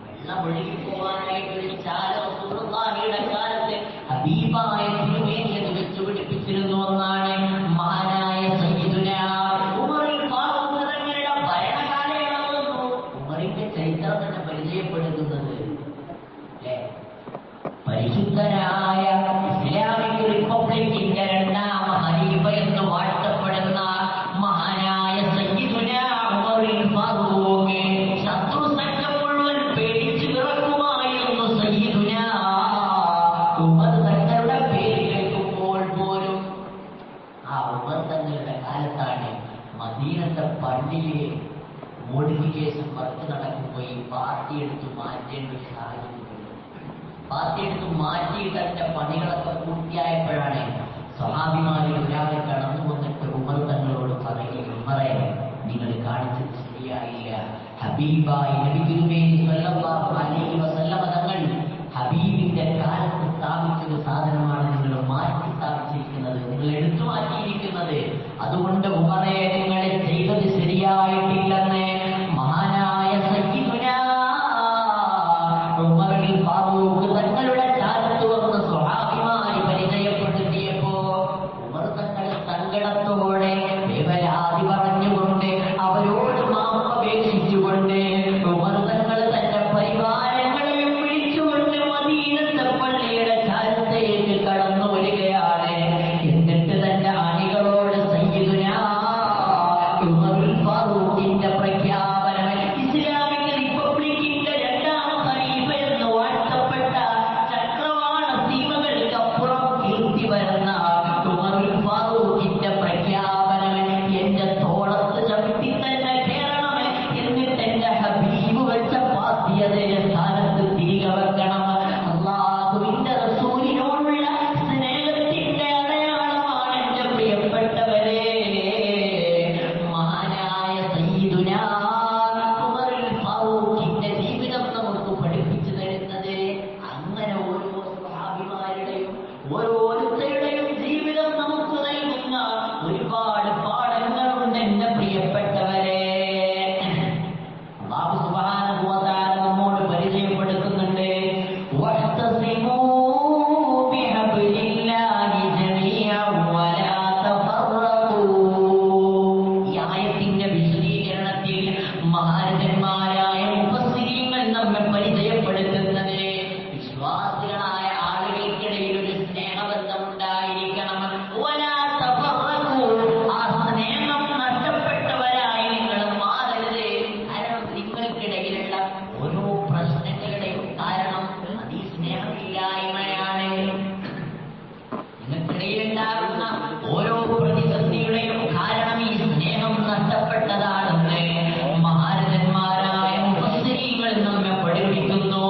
വെള്ളം ഒഴുകി പോകാനായിട്ട് ഒരു ചാല റസൂലുള്ളാഹിയുടെ കാലത്ത് ഹബീബായ തിരുമേനിയത് വെച്ചു പിടിപ്പിച്ചിരുന്നു എന്നാണ്. മഹാനായ സയ്യിദുനാ ഉമറുൽ ഫാറൂഖ് തങ്ങളുടെ ഭരണകാലയളവെന്നു ഉമറിന്റെ ചരിത്രം തന്നെ പരിചയപ്പെടുത്തുന്നത്. അല്ലേ? പരിശുദ്ധനായ ഇസ്ലാമിക് റിപ്പബ്ലിക്കിന്റെ രണ്ടാം ഖലീഫ എന്ന് വാഴ്ത്തപ്പെടുന്ന മഹാനായ സയ്യിദുനാ ഉമറുൽ ഫാറൂഖ് ശത്രു സംഘം മുഴുവൻ പേടിച്ചു വിറക്കുമായിരുന്നു. സയ്യിദുനാ ഉമർ തങ്ങളുടെ പേര് കേൾക്കുമ്പോൾ പോലും ആ ഉമർ തങ്ങളുടെ കാലത്താണ് മദീനത്തെ പള്ളിയിലെ മോഡിഫിക്കേഷൻ വർക്ക് നടക്കുമ്പോൾ ഈ പാർട്ടി എടുത്ത് മാറ്റേണ്ട ഒരു സാഹചര്യം വരും. പാർട്ടി എടുത്ത് മാറ്റി തന്റെ പണികളൊക്കെ പൂർത്തിയായപ്പോഴാണ് സ്വഹാബിമാരിൽ ഒരാളെ കടന്നു വന്നിട്ട് ഉമർ തങ്ങളോട് പറയുകയും, ഉമറെ, നിങ്ങൾ കാണിച്ചത് ശരിയായില്ല. ഹബീബായി നബി തിരുമേനി സ്വല്ലല്ലാഹു അലൈഹി വസല്ലമ തങ്ങൾ ഹബീബിന്റെ കാലത്ത് സ്ഥാപിച്ചൊരു സാധനമാണ് നിങ്ങൾ മാറ്റി സ്ഥാപിച്ചിരിക്കുന്നത്, നിങ്ങൾ എടുത്തു മാറ്റിയിരിക്കുന്നത്. അതുകൊണ്ട് ഉമറെ, നിങ്ങൾ ചെയ്തത് ശരിയായിട്ടില്ലെന്ന് മഹാനായ സയ്യിദുനാ ഉമറുൽ ഫാറൂഖ് തങ്ങളുടെ ചാരത്ത് വന്ന് സ്വഹാബിമാരെ പരിചയപ്പെടുത്തിയപ്പോ ഉമർ തങ്ങൾ സങ്കടത്തോടെ വേവലാതി പറഞ്ഞുകൊണ്ട് അവരോട് മാപ്പപേക്ഷിച്ചുകൊണ്ട് ഉമർ തങ്ങൾ തന്റെ പരിവാരങ്ങളെയും വിളിച്ചുകൊണ്ട് മദീനത്തെ പള്ളിയുടെ ചാരത്തേക്ക് കടന്നു വരികയാണ്. എന്നിട്ട് തന്റെ അണികളോട് സയ്യിദുനാ ഉമറുൽ ഫാറൂഖിന്റെ പ്രഖ്യാപനം, ഇസ്ലാമിക് റിപ്പബ്ലിക്കിന്റെ രണ്ടാം ഖലീഫ എന്ന് വാഴ്ത്തപ്പെട്ട ചക്രവാള സീമകൾക്കപ്പുറം കീർത്തി വരുന്ന ഉമറുൽ ഫാറൂഖിന്റെ പ്രഖ്യാപനം, എന്റെ തോളത്ത് ചവിട്ടി തന്നെ കേറണം, എന്നിട്ട് എന്റെ ഹബീബ് വെച്ച പാത്തിയതേ സ്ഥാനത്ത് തിരികെ വെക്കണം. അല്ലാഹുവിന്റെ റസൂലിനോടുള്ള സ്നേഹത്തിന്റെ അടയാളമാണ് എന്റെ പ്രിയപ്പെട്ടവരെ. ബന്ധപ്പെട്ടതാണെന്ന് മഹാരഥന്മാരായ മുഫസ്സിരീങ്ങൾ നമ്മെ പഠിപ്പിക്കുന്നു.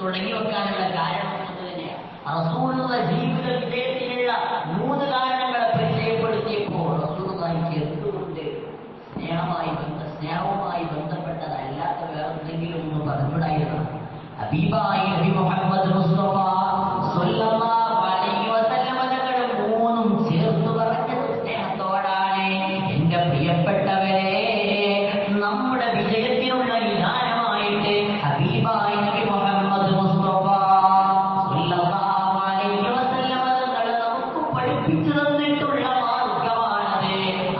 തുടങ്ങി വെക്കാനുള്ള കാരണം റസൂലുള്ള ജീവിത വിജയത്തിനുള്ള 3 കാരണങ്ങളെ പരിചയപ്പെടുത്തിയപ്പോൾ റസൂലുള്ളാഹിക്ക് എന്തുകൊണ്ട് സ്നേഹവുമായി ബന്ധപ്പെട്ടതല്ലാത്ത വേറെ എന്തെങ്കിലും ഒന്ന് പറഞ്ഞുകൂടായിരുന്നു. ഹബീബായ നബി മുഹമ്മദ് മുസ്തഫ സ്വല്ലല്ലാഹു അലൈഹി വസല്ലം തങ്ങൾ 3 ചേർത്ത് പറഞ്ഞത് സ്നേഹത്തോടാണ്. എന്റെ പ്രിയപ്പെട്ടവരെ, നമ്മുടെ വിജയത്തിനുള്ള വിധാനമായിട്ട് ഹബീബായ നബി മുഹമ്മദ് മുസ്തഫ സ്വല്ലല്ലാഹു അലൈഹി വസല്ലം തങ്ങൾ നമുക്ക് പഠിപ്പിച്ചു തന്നിട്ടുള്ള മാർഗമാണത്.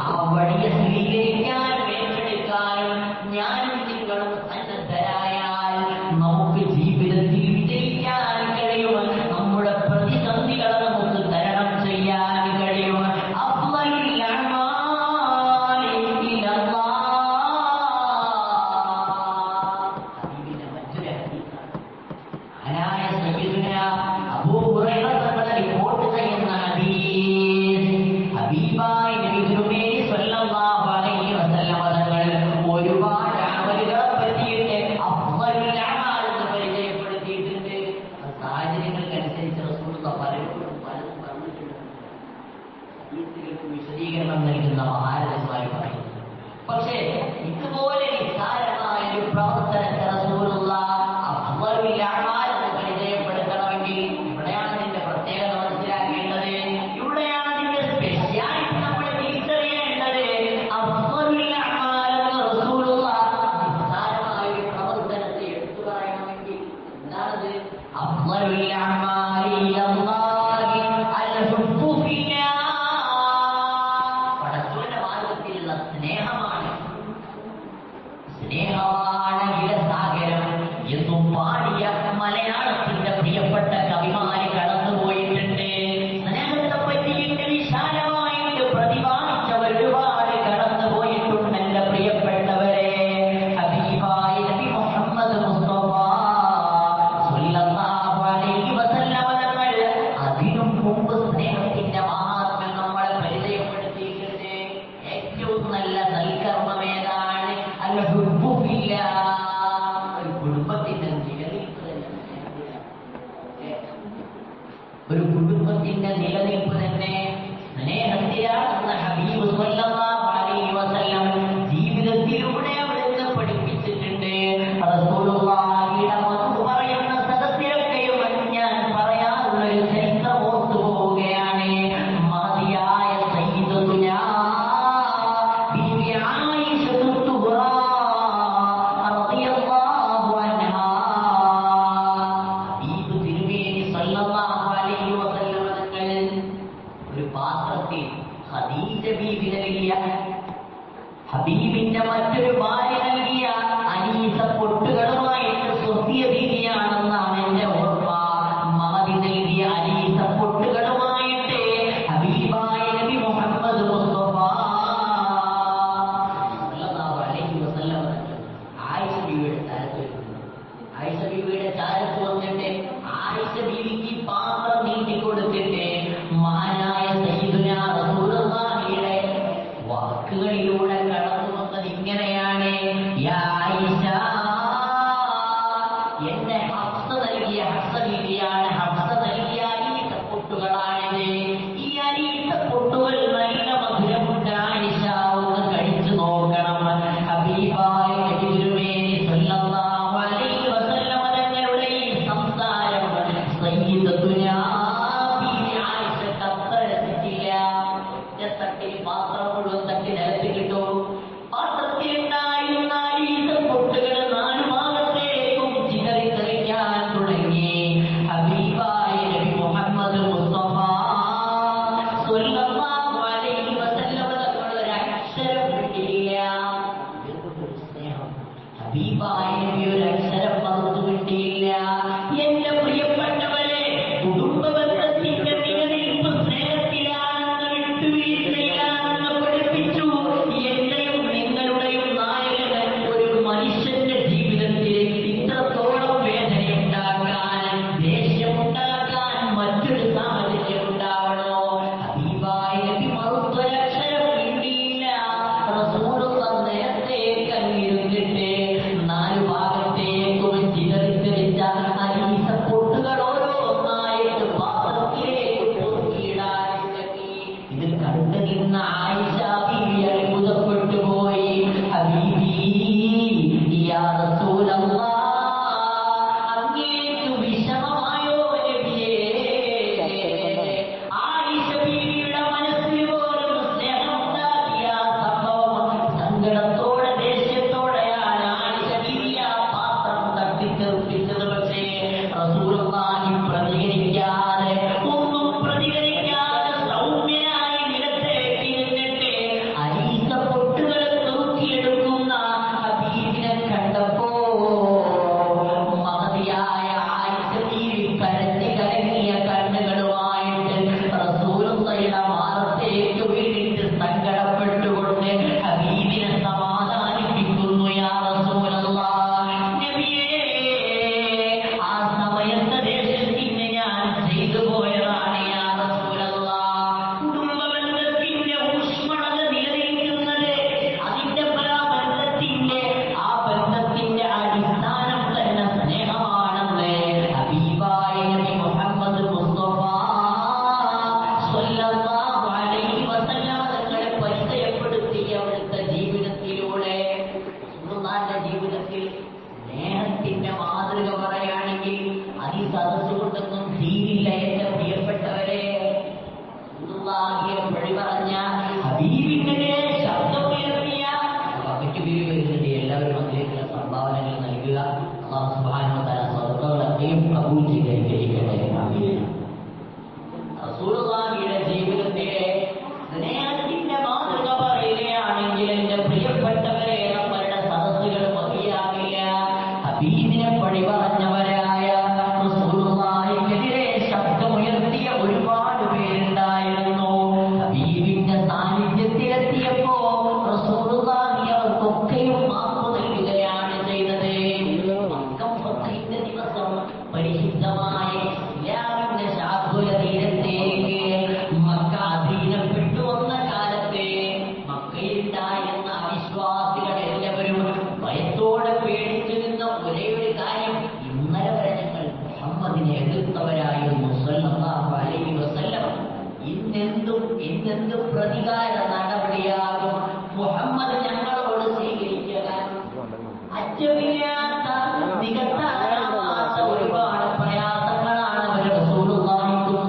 ആ വഴിയെ സ്വീകരിക്കാൻ ഏറ്റെടുക്കാനും ഞാനും നിങ്ങളും സന്നദ്ധരായാൽ നമുക്ക് ജീവിതത്തിൽ വിജയിക്കാൻ കഴിയും. നമ്മുടെ പ്രതിസന്ധികളെ നമുക്ക് തരണം ചെയ്യാൻ കഴിയും. അഫ്ളലുൽ അഅ്മാലി ഇലല്ലാഹ്. ഹബീബിന്റെ മറ്റൊരു ഹദീസാണ്. മഹാനായ സയ്യിദുനാ അബൂ ഹുറൈറ തങ്ങൾ റിപ്പോർട്ട് ചെയ്യുന്ന ഹദീസ്. ഹബീബായ നബി തിരുമേനി സ്വല്ലല്ലാഹു അലൈഹി വസല്ലം തങ്ങൾ ഒരുപാട് അമലുകളെ പറ്റിയിട്ട് അഫ്ളലുൽ അഅ്മാൽ എന്ന് പരിചയപ്പെടുത്തിയിട്ടുണ്ട്. സാഹചര്യങ്ങൾക്കനുസരിച്ച് റസൂലുള്ളാഹി പലപ്പോഴും പലതും പറഞ്ഞിട്ടുണ്ട്. ഹദീസുകൾക്ക് വിശദീകരണം നൽകുന്ന മഹാരഥന്മാർ പറയുന്നു. പക്ഷേ ഇതുപോലെ നിസ്സാരമായ ഒരു പ്രവർത്തനത്തെ റസൂലുള്ളാഹി അഫ്ളലുൽ അഅ്മാൽ എന്ന് പരിചയപ്പെടുത്തണമെങ്കിൽ ഇവിടെയാണ് അതിന്റെ പ്രത്യേകത മനസ്സിലാക്കേണ്ടത്. ഇവിടെയാണ് അതിന്റെ സ്പെഷ്യാലിറ്റി നമ്മൾ തിരിച്ചറിയേണ്ടത്. അഫ്ളലുൽ അഅ്മാൽ എന്ന് റസൂലുള്ളാഹി നിസ്സാരമായ ഒരു പ്രവർത്തനത്തെ എടുത്തു പറയണമെങ്കിൽ എന്താണത്? അഫ്ളലുൽ അഅ്മാലി ഇലല്ലാഹി അൽ-ഹുബ്ബു ഫില്ലാഹ്. പടച്ചവന്റെ മാർഗ്ഗത്തിലുള്ള സ്നേഹമാണ്. സ്നേഹമാണ് വിലസാഗരം എന്നും പാടിയ മലയാളത്തിന്റെ പ്രിയപ്പെട്ട കവിമാര് കടന്നുപോയിട്ടുണ്ട്. സ്നേഹത്തെ പറ്റിയിട്ട് വിശാലമായിട്ട് പ്രതിപാദിച്ചവർ ഒരുപാട് കടന്നുപോയിട്ടുണ്ട്. എന്റെ പ്രിയപ്പെട്ടവരെ, ഹബീബായ നബി മുഹമ്മദ് മുസ്തഫ സ്വല്ലല്ലാഹു അലൈഹി വസല്ലം തങ്ങൾ അതിനും മുമ്പ് സ്നേഹത്തിന്റെ മഹാത്മ്യം നമ്മളെ പരിചയപ്പെടുത്തിയിട്ടുണ്ട്. ഏറ്റവും നല്ല സൽക്കർമ്മം ഏതാണ്? അൽ-ഹുബ്ബു ഫില്ലാഹ്. ഒരു കുടുംബത്തിന്റെ നിലനിൽപ്പ് തന്നെ സ്നേഹത്തിലാണ്. ഒരു കുടുംബത്തിന്റെ നിലനിൽപ്പ് തന്നെ സ്നേഹത്തിലാണെന്ന് ഹബീബ് സ്വല്ലല്ലാഹു അലൈഹി വസല്ലം ജീവിതത്തിലൂടെ അവിടുന്ന് പഠിപ്പിച്ചിട്ടുണ്ട്. റസൂലുള്ളാഹിയുടെ മധു പറയുന്ന സദസ്സിലൊക്കെയും ഞാൻ പറയാറുള്ള ഒരു ചരിത്രം ഓർത്തു പോവുകയാണ്. മഹദിയായ സയ്യിദത്തുനാ ബീവി ആയിഷത്തുൽ കുബ്രാ റളിയല്ലാഹു അൻഹാ, ഹബീബ് തിരുമേനി സ്വല്ലല്ലാഹു അലൈഹി വസല്ലം തങ്ങൾ ഒരു പാത്രത്തിൽ ഖദീജ ബീവി നൽകിയ, ഹബീബിന്റെ മറ്റൊരു ഭാര്യ നൽകിയ അനീസ പൊട്ടുകളുമായിട്ട് സഫിയ ബീവിയാണെന്നാണ് എന്റെ ഓർമ്മ. മഹദി നൽകിയ അനീസ പൊട്ടുകളുമായിട്ട് ഹബീബായ നബി മുഹമ്മദ് മുസ്തഫ സ്വല്ലല്ലാഹു അലൈഹി വസല്ലം ആയിഷ ബീവിയുടെ ചാരത്ത് വരുന്നു. ആയിഷ ബീവിയുടെ ചാരത്ത് വന്നിട്ട് ആയിഷ ബീവിക്ക് പാത്രം നീട്ടിക്കൊടുത്തിട്ട് മഹാനായ സയ്യിദുനാ റസൂലുള്ളാഹിയുടെ വാക്കുകളിലൂടെ കടന്നു വന്നത് ഇങ്ങനെയാണ്: യാ ആയിഷ, എന്റെ ഹഫ്സ നൽകിയ, ഹഫ്സ ബീവിയാണ്, ഹഫ്സ നൽകിയ ഈ പൊട്ടുകളാണിത്. ഈ സല്ലല്ലാഹു അലൈഹി വസല്ലം തങ്ങളെ പരിചയപ്പെടുത്തിയ അവിടുത്തെ ജീവിതത്തിലൂടെ റസൂലുള്ളാഹിന്റെ ജീവിതത്തിൽ സ്നേഹത്തിന്റെ മാതൃക പറയുകയാണെങ്കിൽ അതി സദസ്സുകൊണ്ടൊന്നും തീരില്ല. എന്റെ പ്രിയപ്പെട്ടവരെ, റസൂലുള്ളാഹിയെ വഴി പറഞ്ഞ ഹബീബിന്റെ ശബ്ദമുയർത്തിയ മറ്റു പേരുകളുണ്ട്. എല്ലാവരും അതിലേക്കുള്ള സംഭാവനകൾ നൽകുക. അല്ലാഹു സുബ്ഹാനഹു വ തആല സ്വതന്ത്രങ്ങളെയും കബൂൽ ചെയ്ത് അനുഗ്രഹിക്കട്ടെ. ആമീൻ. റസൂലുള്ളാഹിയുടെ ജീവിതത്തിലെ സ്നേഹത്തിന്റെ മാതൃക പറയുകയാണെങ്കിൽ എന്റെ പ്രിയപ്പെട്ടവരെ, നമ്മളുടെ സദസ്സുകൾ മതിയാകില്ല. ഹബീബിനെ വഴി പറഞ്ഞവരായ റസൂലുള്ളാഹിക്കെതിരെ ശബ്ദമുയർത്തിയ ഒരുപാട് പേരുണ്ടായിരുന്നു. ഹബീബിന്റെ സാന്നിധ്യത്തിലെത്തിയപ്പോ റസൂലുള്ളാഹി അവർക്കൊക്കെയും മാപ്പ് നൽകുകയാണ് ചെയ്തത്. മക്കം ഫത്ഹിന്റെ ദിവസം പരിശുദ്ധമായ ഇസ്ലാമിന്റെ ശാഖുല തീരത്തേക്ക് മക്ക അധീനപ്പെട്ടു വന്ന കാലത്ത് മക്കയിലുണ്ടായിരുന്ന അവിശ്വാസികൾ എല്ലാവരും ഭയത്തോടെ പേടിച്ചു നിന്ന ഒരേ ഒരു കാര്യം, ഇന്നലെ വരെ ഞങ്ങൾ മുഹമ്മദിനെ എതിർത്തവരായിരുന്നു സ്വല്ലല്ലാഹു അലൈഹി വസല്ലം. ഇന്നെന്ത് പ്രതികാര നടപടിയാകും മുഹമ്മദ് ഞങ്ങളോട് സ്വീകരിക്കുക? അറ്റമില്ലാത്ത നികത്താനാവാത്ത ഒരുപാട് പ്രയാസങ്ങളാണ് അവർ റസൂലുള്ളാഹിക്കും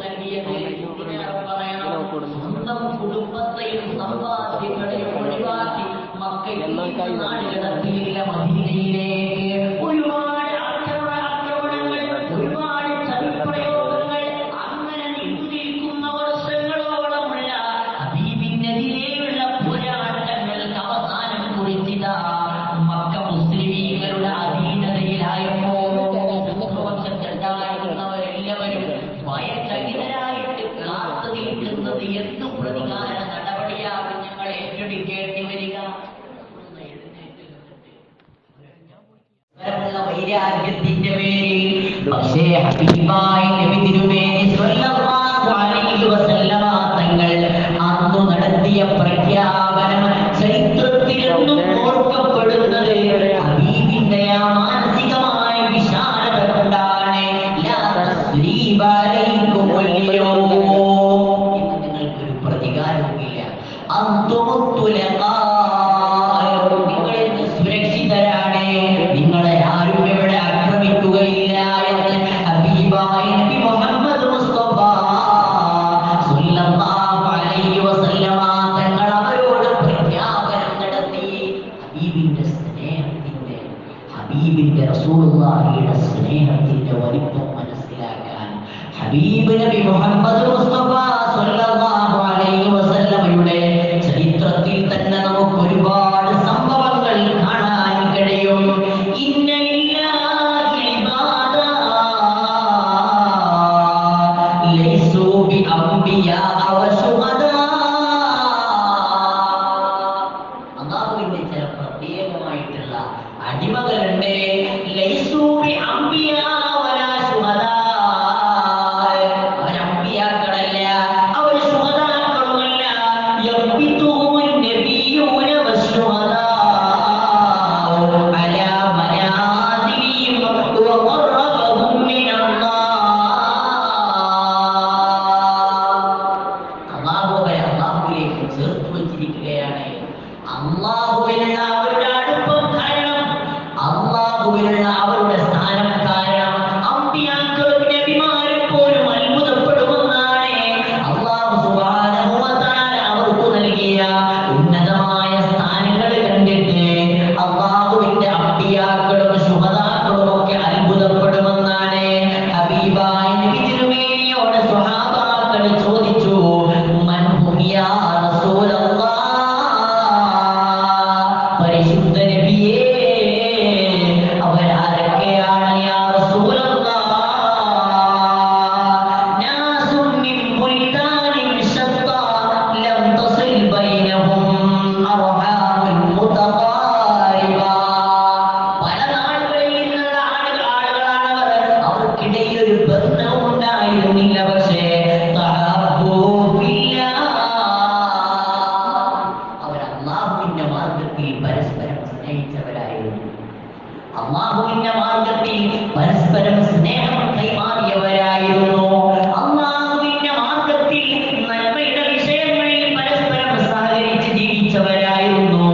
നൽകിയത്. ഇതിനേറെ പറയണം, സ്വന്തം കുടുംബത്തെയും സമ്പാദ്യങ്ങളെയും ഒഴിവാക്കി മക്കയിൽ നാടുകടത്തിയില്ല മദീനയിലേക്ക്. ഒരുപാട് ആക്രമണങ്ങൾ, ഒരുപാട് ചതിപ്രയോഗങ്ങൾ, അങ്ങനെ നീണ്ടുനിൽക്കുന്ന വർഷങ്ങളോളമുള്ള ഹബീബിനെതിരെയുള്ള പോരാട്ടങ്ങൾക്ക് അവസാനം കുറിച്ചതാ മക്ക മുസ്ലിമീങ്ങളുടെ അധീനതയിലായപ്പോൾ ശത്രുപക്ഷത്തുണ്ടായിരുന്നവരെല്ലാവരും ഭയചകിതരായിട്ട് കാത്തു നിൽക്കുന്നത് എന്ത് പ്രതികാര നടപടിയാകും ഞങ്ങൾ ഏറ്റെടുക്കേണ്ടി വരിക? വൈരാഗ്യത്തിന്റെ പേരിൽ പക്ഷേ ഹബീബായ നബി തിരുമേനി സ്വല്ലല്ലാഹു അലൈഹി വസല്ലമ തങ്ങൾ അന്നു നടത്തിയ പ്രഖ്യാപനം ചരിത്രത്തിൽ എന്നും ഓർക്കപ്പെടുന്നത് ഹബീബിന്റെ ആ മാനസികമായ വിശാലത കൊണ്ടാണ്. ലാ തസ്രീബ അലൈക്കും അൽയൗം, ഇന്ന് നിങ്ങൾക്കൊരു പ്രതികാരവുമില്ല. അന്തുമുത്തുലഖാ, നിങ്ങൾ ഇന്ന് സുരക്ഷിതരാണ്, നിങ്ങളെ ആരും ഇവിടെ ആക്രമിക്കുകയില്ല എന്ന് ഹബീബായ നബി മുഹമ്മദ് മുസ്തഫ സ്വല്ലല്ലാഹു അലൈഹി വസല്ലമ തങ്ങൾ അവരോട് പ്രഖ്യാപനം നടത്തി. ഹബീബിന്റെ റസൂലുള്ളാഹിയുടെ സ്നേഹത്തിന്റെ വലിപ്പം മനസ്സിലാക്കാൻ ഹബീബ് നബി മുഹമ്മദ് മുസ്തഫ സ്വല്ലല്ലാഹു അലൈഹി വസല്ലമയുടെ ചരിത്രത്തിൽ തന്നെ നമുക്ക് ഒരുപാട് സംഭവങ്ങൾ കാണാൻ കഴിയും. ഇന്ന ലില്ലാഹി ഇബാദ ലൈസു ബി അംബിയാ വ ശുഹദാ, അല്ലാഹുവിന്റെ ചില പ്രത്യേകമായിട്ടുള്ള അടിമകളുണ്ട്. ലൈസു ബി അംബിയാ വലാ ശുഹദാ, അവർ അംബിയാക്കളല്ല, അവർ ശുഹദാക്കളുമല്ല. യബ്ബിതുഹുൻ നബിയ്യൂന വശുഹദാ അലാ മനാസിലിഹിം വഖറബഹും മിനല്ലാഹ്. നന്മയുടെ വിഷയങ്ങളിൽ പരസ്പരം സഹകരിച്ച് ജീവിച്ചവരായിരുന്നു.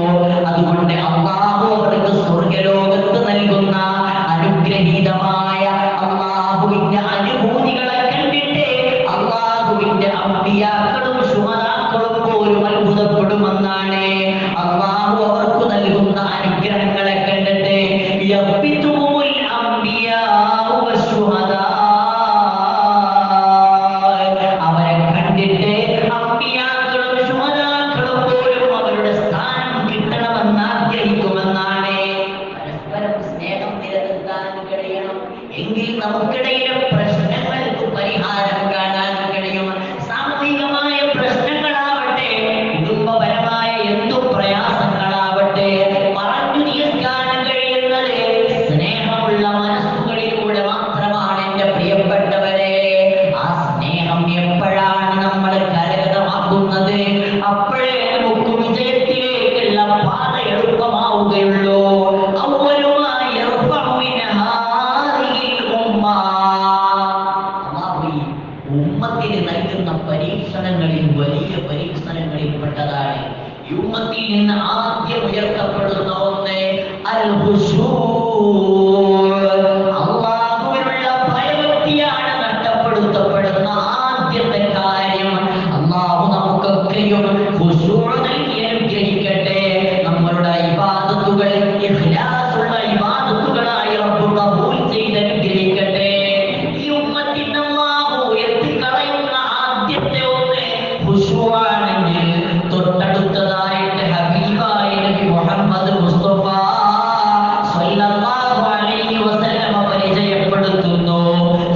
അതുകൊണ്ട് അല്ലാഹു അവർക്ക് സ്വർഗ്ഗലോകത്ത് നൽകുന്ന അനുഗ്രഹീതമായ അല്ലാഹുവിന്റെ അനുഭൂതികളെ കണ്ടിട്ട് അല്ലാഹുവിന്റെ അമ്പിയാക്കളും ശുഹദാക്കളും പോലും അത്ഭുതപ്പെടുമെന്നാണ്. അല്ലാഹു അവർക്ക് നൽകുന്ന അനുഗ്രഹങ്ങളെ കണ്ടിട്ട് യബ്ബിതുൽ അംബിയാഉ വശുഹദാ, അവരെ കണ്ടിട്ട് അമ്പിയാക്കളും ശുഹദാക്കളും പോലും അവരുടെ സ്ഥാനം കിട്ടണമെന്ന് ആഗ്രഹിക്കുമെന്നാണ്. പരസ്പരം സ്നേഹം നിലനിർത്താൻ കഴിയണം. എങ്കിൽ നമുക്കിടയിലെ പ്രശ്നങ്ങൾക്ക് പരിഹാരം കാണാൻ കഴിയും. സാമൂഹികമായ പ്രശ്നങ്ങളാവട്ടെ, കുടുംബപരമായ എന്തു പ്രയാസങ്ങളാവട്ടെ, പറഞ്ഞു തീർക്കാൻ കഴിയുന്നത് സ്നേഹമുള്ള മനസ്സുകളിലൂടെ മാത്രമാണ് എന്റെ പ്രിയപ്പെട്ടവരെ. ആ സ്നേഹം എപ്പോഴാണ് നമ്മൾ കരഗതമാക്കുന്നത്, അപ്പോഴേ നമുക്ക് വിജയത്തിലേക്കുള്ള പാത എളുപ്പമാവുകയുള്ളൂ. അവലുമായി ഉമ്മത്തിന് നൽകുന്ന പരീക്ഷണങ്ങളിൽ വലിയ പരീക്ഷണങ്ങളിൽപ്പെട്ടതാണ്. ഈ ഉമ്മത്തിൽ നിന്ന് ആദ്യം ഉയർത്തപ്പെടുന്ന ഒന്ന് അൽ ഖുശൂ', അല്ലാഹുവിനുള്ള ഭയഭക്തിയാണ് നഷ്ടപ്പെടുത്തപ്പെടുന്ന ആദ്യത്തെ കാര്യം. അല്ലാഹു നമുക്കൊക്കെയും ഖുശൂ' നൽകി അനുഗ്രഹിക്കട്ടെ. നമ്മളുടെ ഇബാദത്തുകൾ ഇഖ്ലാസുള്ള ഇബാദത്തുകളായി റബ്ബ് ഖബൂൽ ചെയ്ത് അനുഗ്രഹിക്കട്ടെ. ഈ ഉമ്മത്തിന് അല്ലാഹു ഉയർത്തിക്കളയുന്ന ആദ്യത്തെ ഒന്ന് ഖുശൂ' ആണെങ്കിൽ, തൊട്ടടുത്തതായിട്ട് ഹബീബായ നബി മുഹമ്മദ് മുസ്തഫ സ്വല്ലല്ലാഹു അലൈഹി വസല്ലം പരിചയപ്പെടുത്തുന്നു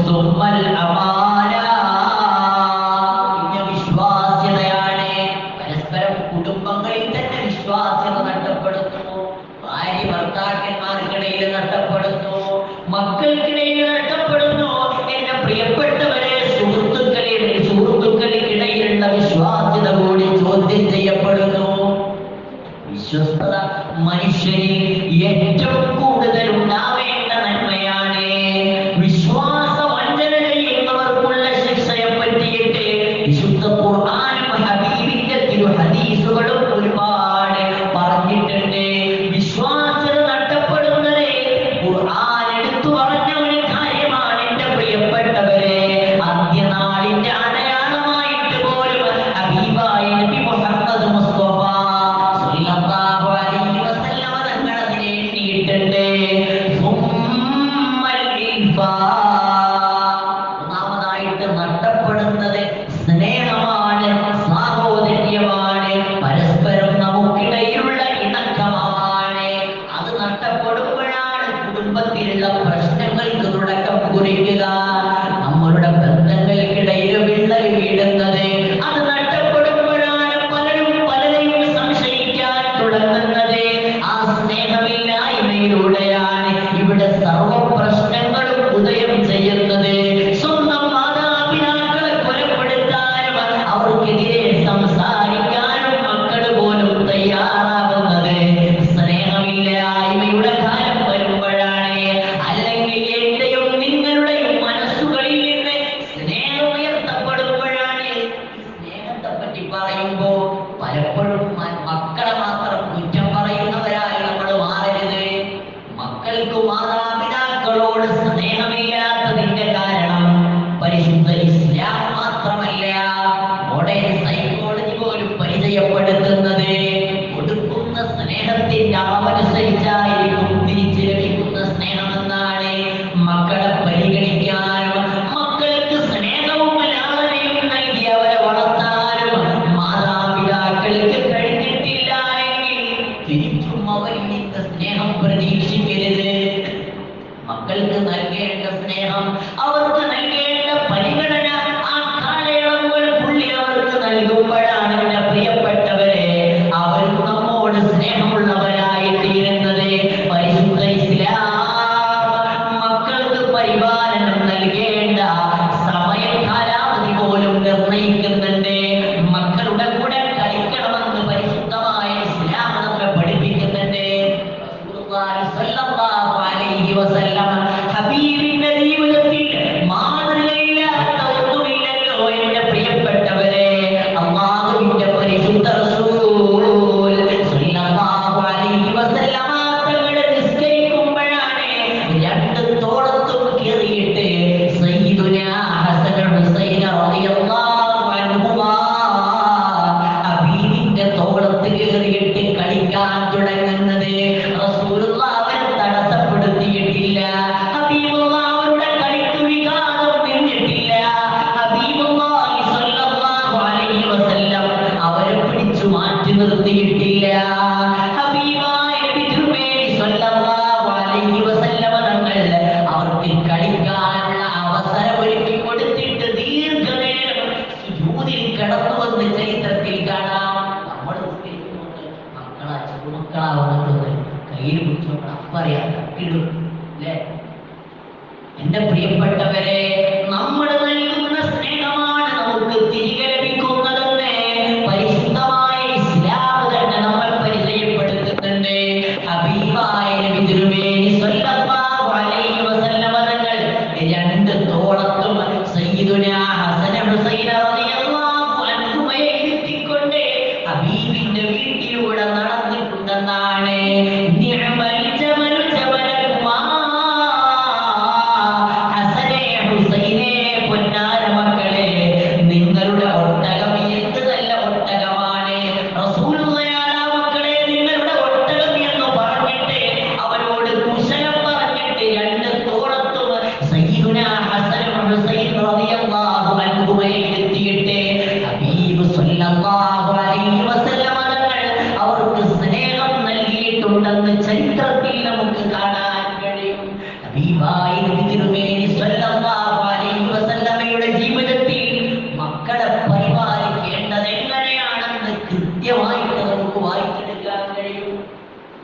സുമ്മൽ അമാന, പിന്നെ വിശ്വാസ്യതയാണ്. പരസ്പരം കുടുംബങ്ങളിൽ തന്നെ വിശ്വാസ്യത നഷ്ടപ്പെടുന്നു. ഭാര്യ ഭർത്താക്കന്മാർക്കിടയിൽ നഷ്ടപ്പെടുന്നു, മക്കൾക്കിടയിൽ നഷ്ടപ്പെടുന്നു. എന്റെ പ്രിയപ്പെട്ടവരെ, സുഹൃത്തുക്കൾക്കിടയിലുള്ള വിശ്വാസ്യത കൂടി ചോദ്യം ചെയ്യപ്പെടുന്നു. വിശ്വസ്തത മനുഷ്യന് ഏറ്റവും കൂടുതൽ ഉണ്ടാവേണ്ട നന്മയാണ്. വിശ്വാസവഞ്ചന ചെയ്യുന്നവർക്കുള്ള ശിക്ഷയെ പറ്റിയിട്ട് വിശുദ്ധ ഖുർആനും ഹബീബിന്റെ തിരുഹദീസുകളും ഒരുപാട് പറഞ്ഞിട്ടുണ്ട്. വിശ്വാസ്യത നഷ്ടപ്പെടുന്നത് ഖുർആൻ എടുത്തു പറഞ്ഞ ഒരു കാര്യമാണ്. എന്റെ പ്രിയപ്പെട്ടവരെ, അന്ത്യനാളിന്റെ അടയാളമായിട്ട് പോലും ഹബീബായ നബി മുഹമ്മദ് മുസ്തഫ സ്വല്ലല്ലാഹു അലൈഹി വസല്ലം തങ്ങൾ അതിനെ എണ്ണിയിട്ടുണ്ട്. ഒന്നാമതായിട്ട് നഷ്ടപ്പെടുന്നത് സ്നേഹമാണ്, സാഹോദര്യമാണ്, പരസ്പരം നമുക്കിടയിലുള്ള ഇണക്കമാണ്. അത് നഷ്ടപ്പെടുമ്പോഴാണ് കുടുംബത്തിലുള്ള പ്രശ്നങ്ങൾക്ക് തുടക്കം കുറിക്കുക, നമ്മളുടെ ബന്ധങ്ങൾക്കിടയിൽ വിള്ളൽ വീഴുന്നത്. അത് നഷ്ടപ്പെടുമ്പോഴാണ് പലരും പലരെയും സംശയിക്കാൻ തുടങ്ങുന്നത്. ആ സ്നേഹമില്ലായ്മയിലൂടെയാണ് ഇവിടെ സർവ പ്രശ്നങ്ങളും ഉദയം ചെയ്യുന്നത്. സ്വന്തം മാതാപിതാക്കളെ കൊലപ്പെടുത്താനും അവർക്കെതിരെ സംസാരിക്കാനും മക്കൾ പോലും തയ്യാറാകുന്നത് സ്നേഹമില്ലായ്മയുടെ കാലം വരുമ്പോഴാണ്. അല്ലെങ്കിൽ എന്റെയും നിങ്ങളുടെയും മനസ്സുകളിൽ നിന്ന് സ്നേഹം ഉയർത്തപ്പെടുമ്പോഴാണ്. സ്നേഹത്തെ പറ്റി പറയുമ്പോ പലപ്പോഴും മക്കളെ മാത്രം കുറ്റം പറയുന്നവരായി നമ്മൾ മാറരുത്. മക്കൾക്ക് മാതാപിതാക്കളോട് സ്നേഹമില്ലാത്തതിന്റെ കാരണം പരിശുദ്ധ ഇസ്ലാം മാത്രമല്ല, മോഡേൺ സൈക്കോളജി പോലും പരിചയപ്പെടുത്തുന്നത് കൊടുക്കുന്ന സ്നേഹത്തിന്റെ അളവനുസരിച്ചായിരിക്കും തിരിച്ചു ലഭിക്കുന്ന സ്നേഹമെന്നാണ്. മക്കളെ പരിഗണിക്കാനും മക്കൾക്ക് സ്നേഹവും ലാളനയും നൽകി അവരെ വളർത്താനും മാതാപിതാക്കൾക്ക് കഴിഞ്ഞിട്ടില്ല. കടന്നുവന്ന് ചരിത്രത്തിൽ കാണാം. നമ്മൾ മക്കളാ ചെറുമക്കളാവുന്നത് കയ്യിൽ പിടിച്ചു പറയാം തട്ടിടും അല്ലേ? എന്റെ പ്രിയപ്പെട്ടവരെ, നമ്മൾ നൽകുന്ന സ്നേഹമാണ് നമുക്ക് തിരികെ ലഭിക്കുന്നതെന്ന് പരിശുദ്ധമായ ഇസ്ലാം തന്നെ നമ്മൾ പരിചയപ്പെടുത്തുന്നുണ്ട്. ഹബീബായ നബി തിരുമേനി സ്വല്ലല്ലാഹു അലൈഹി വസല്ലം തങ്ങൾ രണ്ട് തോളത്തും സയ്യിദുനാ ഹസൻ ഹുസൈൻ റളിയല്ലാഹു അൻഹുമയെ ഇരുത്തിക്കൊണ്ട് ഹബീബിന്റെ വീട്ടിലൂടെ നടന്നിട്ടുണ്ടെന്നാണ്. നിഅമൽ ജമലു ജമലകുമാ, ഹസനെ ഹുസൈനെ പൊന്നാര മക്കളെ, നിങ്ങളുടെ ഒട്ടകം എന്ത് നല്ല ഒട്ടകമാണ്. റസൂലുള്ളാഹിയുടെ മക്കളെ, നിങ്ങളുടെ ഒട്ടകം എന്ന് പറഞ്ഞിട്ട് അവരോട് കുശലം പറഞ്ഞിട്ട് രണ്ട് തോളത്തും സയ്യിദുനാ ഹസൻ ഹുസൈൻ റളിയല്ലാഹു അൻഹുമയെ ഇരുത്തിയിട്ട് ഹബീബ് സ്വല്ലല്ലാഹു അലൈഹി വസല്ലം തങ്ങൾ അവർക്ക് സ്നേഹം നൽകിയിട്ടുണ്ടെന്ന് ചരിത്രത്തിൽ നമുക്ക് കാണാൻ കഴിയും. ഹബീബായ നബി തിരുമേനി സ്വല്ലല്ലാഹു അലൈഹി വസല്ലമയുടെ ജീവിതത്തിൽ മക്കളെ പരിപാലിക്കേണ്ടത് എങ്ങനെയാണെന്ന് കൃത്യമായിട്ട് നമുക്ക് വായിച്ചെടുക്കാൻ കഴിയും.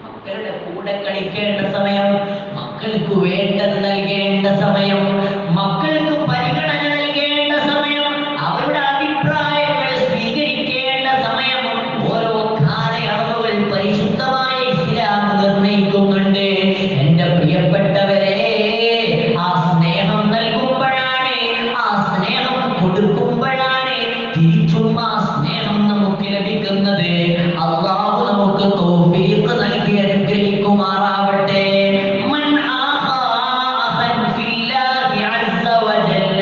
മക്കളുടെ കൂടെ കളിക്കേണ്ട സമയം, മക്കൾക്ക് വേണ്ടത് നൽകേണ്ട സമയം, മക്കൾക്ക് പരിഗണന നൽകേണ്ട സമയം, അവരുടെ അഭിപ്രായങ്ങൾ സ്വീകരിക്കേണ്ട സമയം, ഓരോ കാലയളവുകൾ പരിശുദ്ധമായ ഇസ്ലാം നിർണയിക്കുന്നുണ്ട്. എന്റെ പ്രിയപ്പെട്ടവരെ, ആ സ്നേഹം നൽകുമ്പോഴാണ്, ആ സ്നേഹം കൊടുക്കുമ്പോഴാണ് തിരിച്ചും ആ സ്നേഹം നമുക്ക് ലഭിക്കുന്നത്. അല്ലാഹു നമുക്ക് തൗഫീഖ് നൽകി അനുഗ്രഹിക്കുമാറാവട്ടെ. മൻ ആഖാഅൻ ഫില്ലാഹി അസ്സ വജല്ല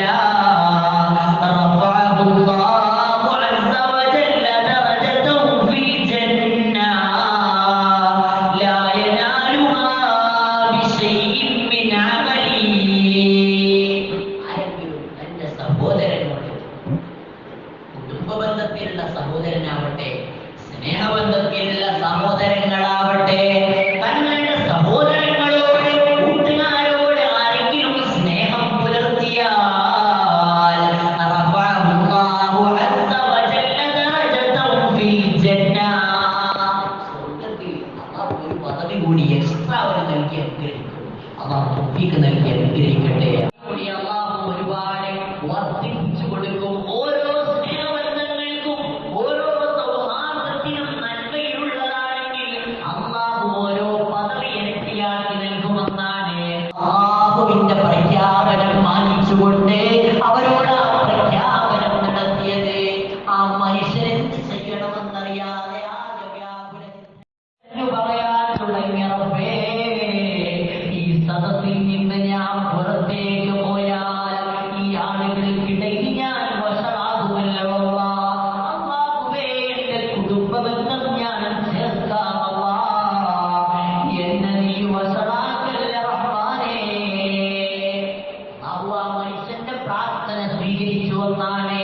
റഫഅഹു അല്ലാഹു അസ്സ വജല്ല ദറജതൻ ഫിൽ ജന്ന ലാ യനാലുഹാ ബിശൈഇൻ മിൻ അമലി. ആരെങ്കിലും തന്റെ സഹോദരനോട്, കുടുംബബന്ധത്തിലുള്ള സഹോദരനാവട്ടെ, സ്നേഹബന്ധത്തിലുള്ള സഹോദരങ്ങളാവട്ടെ, തങ്ങളുടെ സഹോദരങ്ങളോട്, കൂട്ടുകാരോട് ആരെങ്കിലും സ്നേഹം പുലർത്തിയാൽ റഫഅഹു അല്ലാഹു അസ്സ വജല്ല ദറജതൻ ഫിൽ ജന്ന, സ്വർഗ്ഗത്തിൽ അല്ലാഹു ഒരു പദവി കൂടി എക്സ്ട്രാ ഒരു നൽകി അനുഗ്രഹിക്കും. അല്ലാഹു തൗഫീഖ് നൽകി അനുഗ്രഹിക്കട്ടെ. അല്ലാഹു ഒരുപാട് വർദ്ധിപ്പിച്ചു കൊടുക്കും. ഓരോ സ്നേഹബന്ധങ്ങൾക്കും, ഓരോ സൗഹാർദ്ദത്തിനും നന്മയുള്ളതാണെങ്കിൽ അല്ലാഹു ഓരോ പദവി ഇരട്ടിയാക്കി നൽകുമെന്നാണ് അല്ലാഹുവിന്റെ പ്രഖ്യാപനം മാനിച്ചുകൊണ്ട് അവരോട് ആ പ്രഖ്യാപനം നടത്തിയത്. ആ മനുഷ്യരെന്ത് ചെയ്യണമെന്നറിയാതെ ആകെ വ്യാകുലത്തിൽ പറയാൻ തുടങ്ങിയ റബ്ബേ, ഈ സദസ്സിൽ നിന്ന് ഞാൻ പുറത്തേക്ക് പോയാൽ ഈ ആളുകൾക്കിടയിൽ ഞാൻ വഷളാകുമല്ലോ അല്ലാഹ്. അല്ലാഹുവേ, എന്റെ കുടുംബബന്ധം ഞാൻ ചേർക്കാം അല്ലാഹ്. എന്നെ നീ വഷളാക്കല്ല റഹ്മാനേ. അല്ലാഹു ആ മനുഷ്യന്റെ പ്രാർത്ഥന സ്വീകരിച്ചു എന്നാണ്.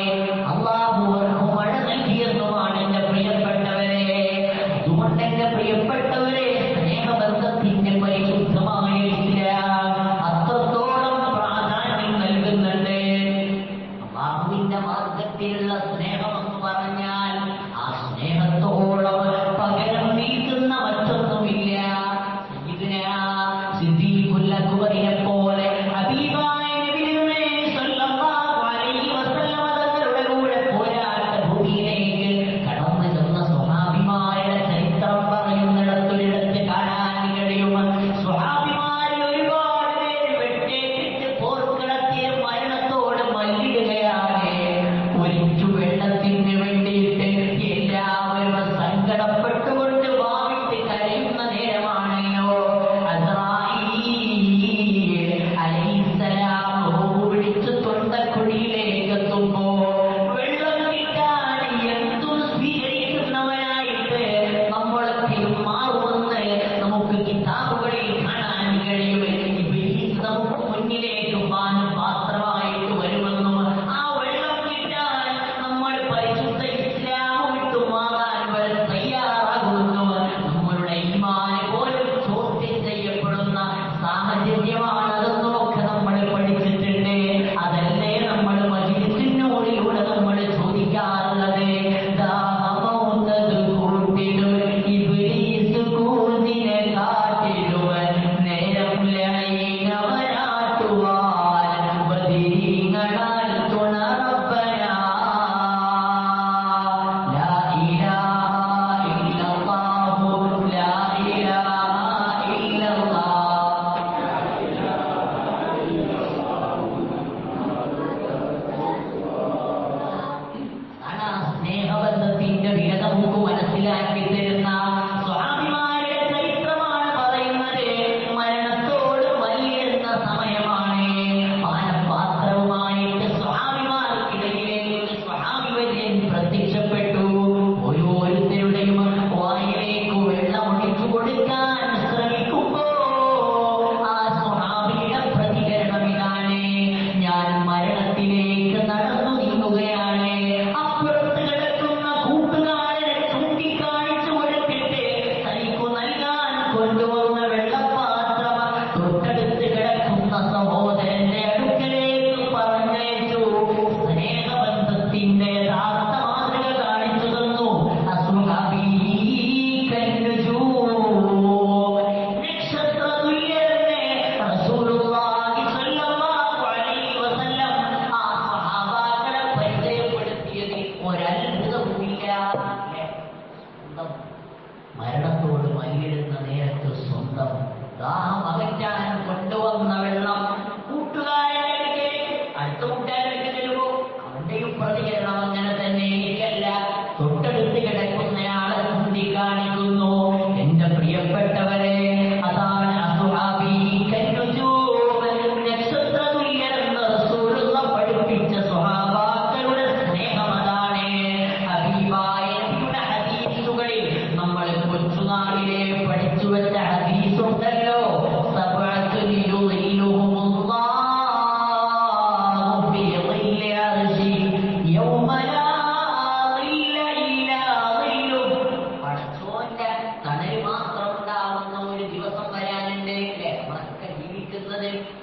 അല്ലാഹു അവർക്ക് മഴ നൽകിയെന്നുമാണ് എന്റെ പ്രിയപ്പെട്ടവരെ. അതുകൊണ്ട് എന്റെ പ്രിയപ്പെട്ടവരെ, സ്നേഹബന്ധത്തിന്റെ പരിശുദ്ധമായ ഇസ്ലാം അത്രത്തോളം പ്രാധാന്യം നൽകുന്നുണ്ട്. അല്ലാഹുവിന്റെ മാർഗത്തിലുള്ള സ്നേഹം എന്ന് പറഞ്ഞാൽ ആ സ്നേഹത്തോളം പകരം നീക്കുന്ന മറ്റൊന്നുമില്ല. സയ്യിദുനാ സിദ്ദീഖുൽ അക്ബറിനെ പോലെ ഹബീബായ നബി തിരുമേനി സ്വല്ലല്ലാഹു അലൈഹി വസല്ലം തങ്ങളുടെ കൂടെ പോരാട്ട ഭൂമിയിലേക്ക് കടന്നു ചെന്ന സ്വഹാബിമാരുടെ ചരിത്രം പറയുന്നിടത്തൊരിടത്ത് കാണാൻ കഴിയും. സ്വഹാബിമാരിൽ ഒരുപാട് പേര് വെട്ടേറ്റ് പോർക്കളത്തിൽ മരണത്തോട് മല്ലിടുകയാണ്. ഒരിറ്റു വെള്ളത്തിൽ സ്വന്തം മരണത്തോട് മല്ലിടുന്ന നേരത്ത് സ്വന്തം ദാഹം അകറ്റാൻ കൊണ്ടുവന്ന വെള്ളം കൂട്ടുകാരൻ്റെ അടുത്ത കൂട്ടുകാരൻ്റെ തരുമോ? അവന്റെയും പ്രതികരണം അങ്ങനെ തന്നെ. എനിക്കല്ല, തൊട്ടടുത്ത് കിടക്കുന്നയാളെ ചൂണ്ടിക്കാണിക്കുന്നു. എന്റെ പ്രിയപ്പെട്ടവരെ, അതാണ് നക്ഷത്ര തുല്യരെന്ന് റസൂലുള്ള പഠിപ്പിച്ച സ്വഹാബാക്കളുടെ സ്നേഹം. അതാണ് ഹബീബായ നബിയുടെ ഹദീസുകളിൽ നമ്മൾ കൊച്ചുനാളിലെ പഠിച്ചു വെച്ച ഹദീസുണ്ടല്ലോ.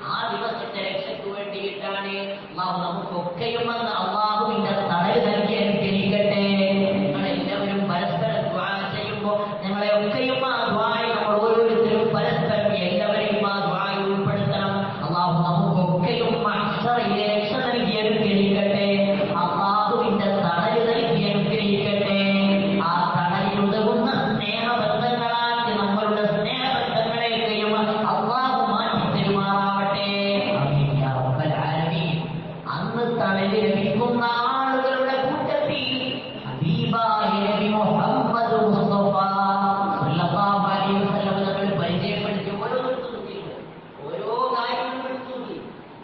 ആ ദിവസത്തെ രക്ഷയ്ക്ക് വേണ്ടിയിട്ടാണ്. നമുക്കൊക്കെയും വന്ന് അള്ളാഹുവിന്റെ തണൽ നൽകി അനുഗ്രഹിക്കട്ടെ. നിങ്ങളെല്ലാവരും പരസ്പരം ദ്വാ ചെയ്യുമ്പോൾ ഞങ്ങളെ ഒക്കെയും ആ ദ്വായിൽ നമ്മൾ ഓരോരുത്തരും പരസ്പരം എല്ലാവരെയും ആ ദ്വായിൽ ഉൾപ്പെടുത്തണം. അള്ളാഹു നമുക്കൊക്കെയും മഹ്ശറിലെ രക്ഷ നൽകി അനുഗ്രഹിക്കട്ടെ. അള്ളാഹുവിന്റെ തണൽ നൽകി അനുഗ്രഹിക്കട്ടെ. ആ തണലിലുതകുന്ന സ്നേഹബന്ധങ്ങളാക്കി നമ്മളുടെ സ്നേഹബന്ധങ്ങളെയും അള്ളാഹു മാറ്റി തരുമാറാവട്ടെ. അന്ന് തണല് ലഭിക്കുന്ന ആളുകളുടെ കൂട്ടത്തിൽ ഹബീബായ നബി മുഹമ്മദ് മുസ്തഫ സല്ലല്ലാഹു അലൈഹി വസല്ലം തങ്ങൾ പരിചയപ്പെടുത്തി ഓരോ കാര്യങ്ങളും എടുത്തു.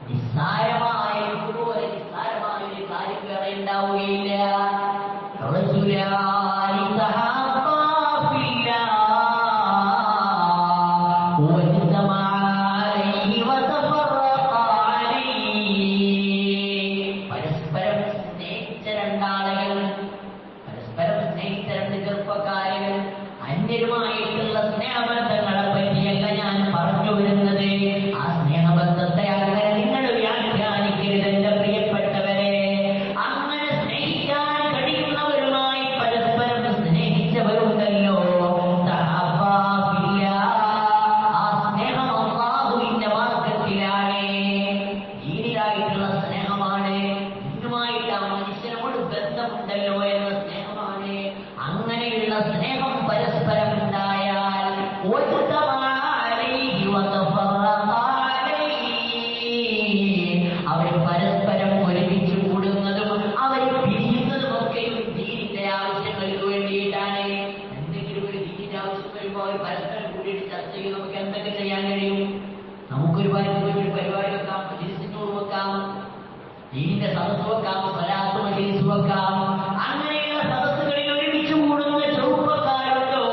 നിസ്സാരമായ ഇതുപോലെ നിസ്സാരമായ ഒരു കാര്യം വേറെ ഉണ്ടാവുകയില്ല. റസൂലുള്ളാഹി തഹാബ്ബാ ഫില്ലാഹ് വജ്തമഅ അലൈഹി വതഫറഖാ അലൈഹി. പരസ്പരം സ്നേഹിച്ച രണ്ടാളുകൾ, പരസ്പരം സ്നേഹിച്ച രണ്ട് ചെറുപ്പക്കാരുകൾ, അന്യരുമായിട്ടുള്ള സ്നേഹബന്ധങ്ങളെ പറ്റിയല്ല ഞാൻ പറഞ്ഞു വരുന്നത്. ആ സ്നേഹബന്ധത്തെ അങ്ങനെ നിങ്ങൾ വ്യാഖ്യാനിക്കരുത് എന്റെ പ്രിയപ്പെട്ടവരെ. അങ്ങനെ സ്നേഹിക്കാൻ കഴിയുന്നവരുമായി പരസ്പരം സ്നേഹിച്ചവരുണ്ടല്ലോ. തഹബ്ബാ ഫില്ലാഹ്. ആ സ്നേഹം അല്ലാഹുവിന്റെ മാർഗ്ഗത്തിലാണ്. ദീനിലായിട്ടുള്ള സ്നേഹമാണ്. ഇന്നുമായിട്ട് ആ മനുഷ്യനോട് ബന്ധമുണ്ടല്ലോ എന്ന സ്നേഹമാണ്. അങ്ങനെയുള്ള സ്നേഹം പരസ്പരം ഉണ്ടായാൽ അവർ പരസ്പരം ഒരുമിച്ച് കൂടുന്നതും അവർ പിരിയുന്നതും ഒക്കെയും ദീനിന്റെ ആവശ്യങ്ങൾക്ക് വേണ്ടിയിട്ടാണ്. എന്തെങ്കിലും ഒരു ദീനിന്റെ ആവശ്യം വരുമ്പോൾ അവർ പരസ്പരം കൂടിയിട്ട് ചർച്ച ചെയ്ത് നമുക്ക് എന്തൊക്കെ ചെയ്യാൻ കഴിയും? നമുക്കൊരു പരിപാടി വെക്കാം, മജ്‌ലിസിനൂർ വെക്കാം, ദീനിന്റെ സദസ്സ് വെക്കാം, സ്വലാത്ത് മജ്‌ലിസ് വെക്കാം. അങ്ങനെയുള്ള സദസ്സുകളിൽ ഒരുമിച്ച് കൂടുന്ന ചെറുപ്പക്കാരുണ്ടോ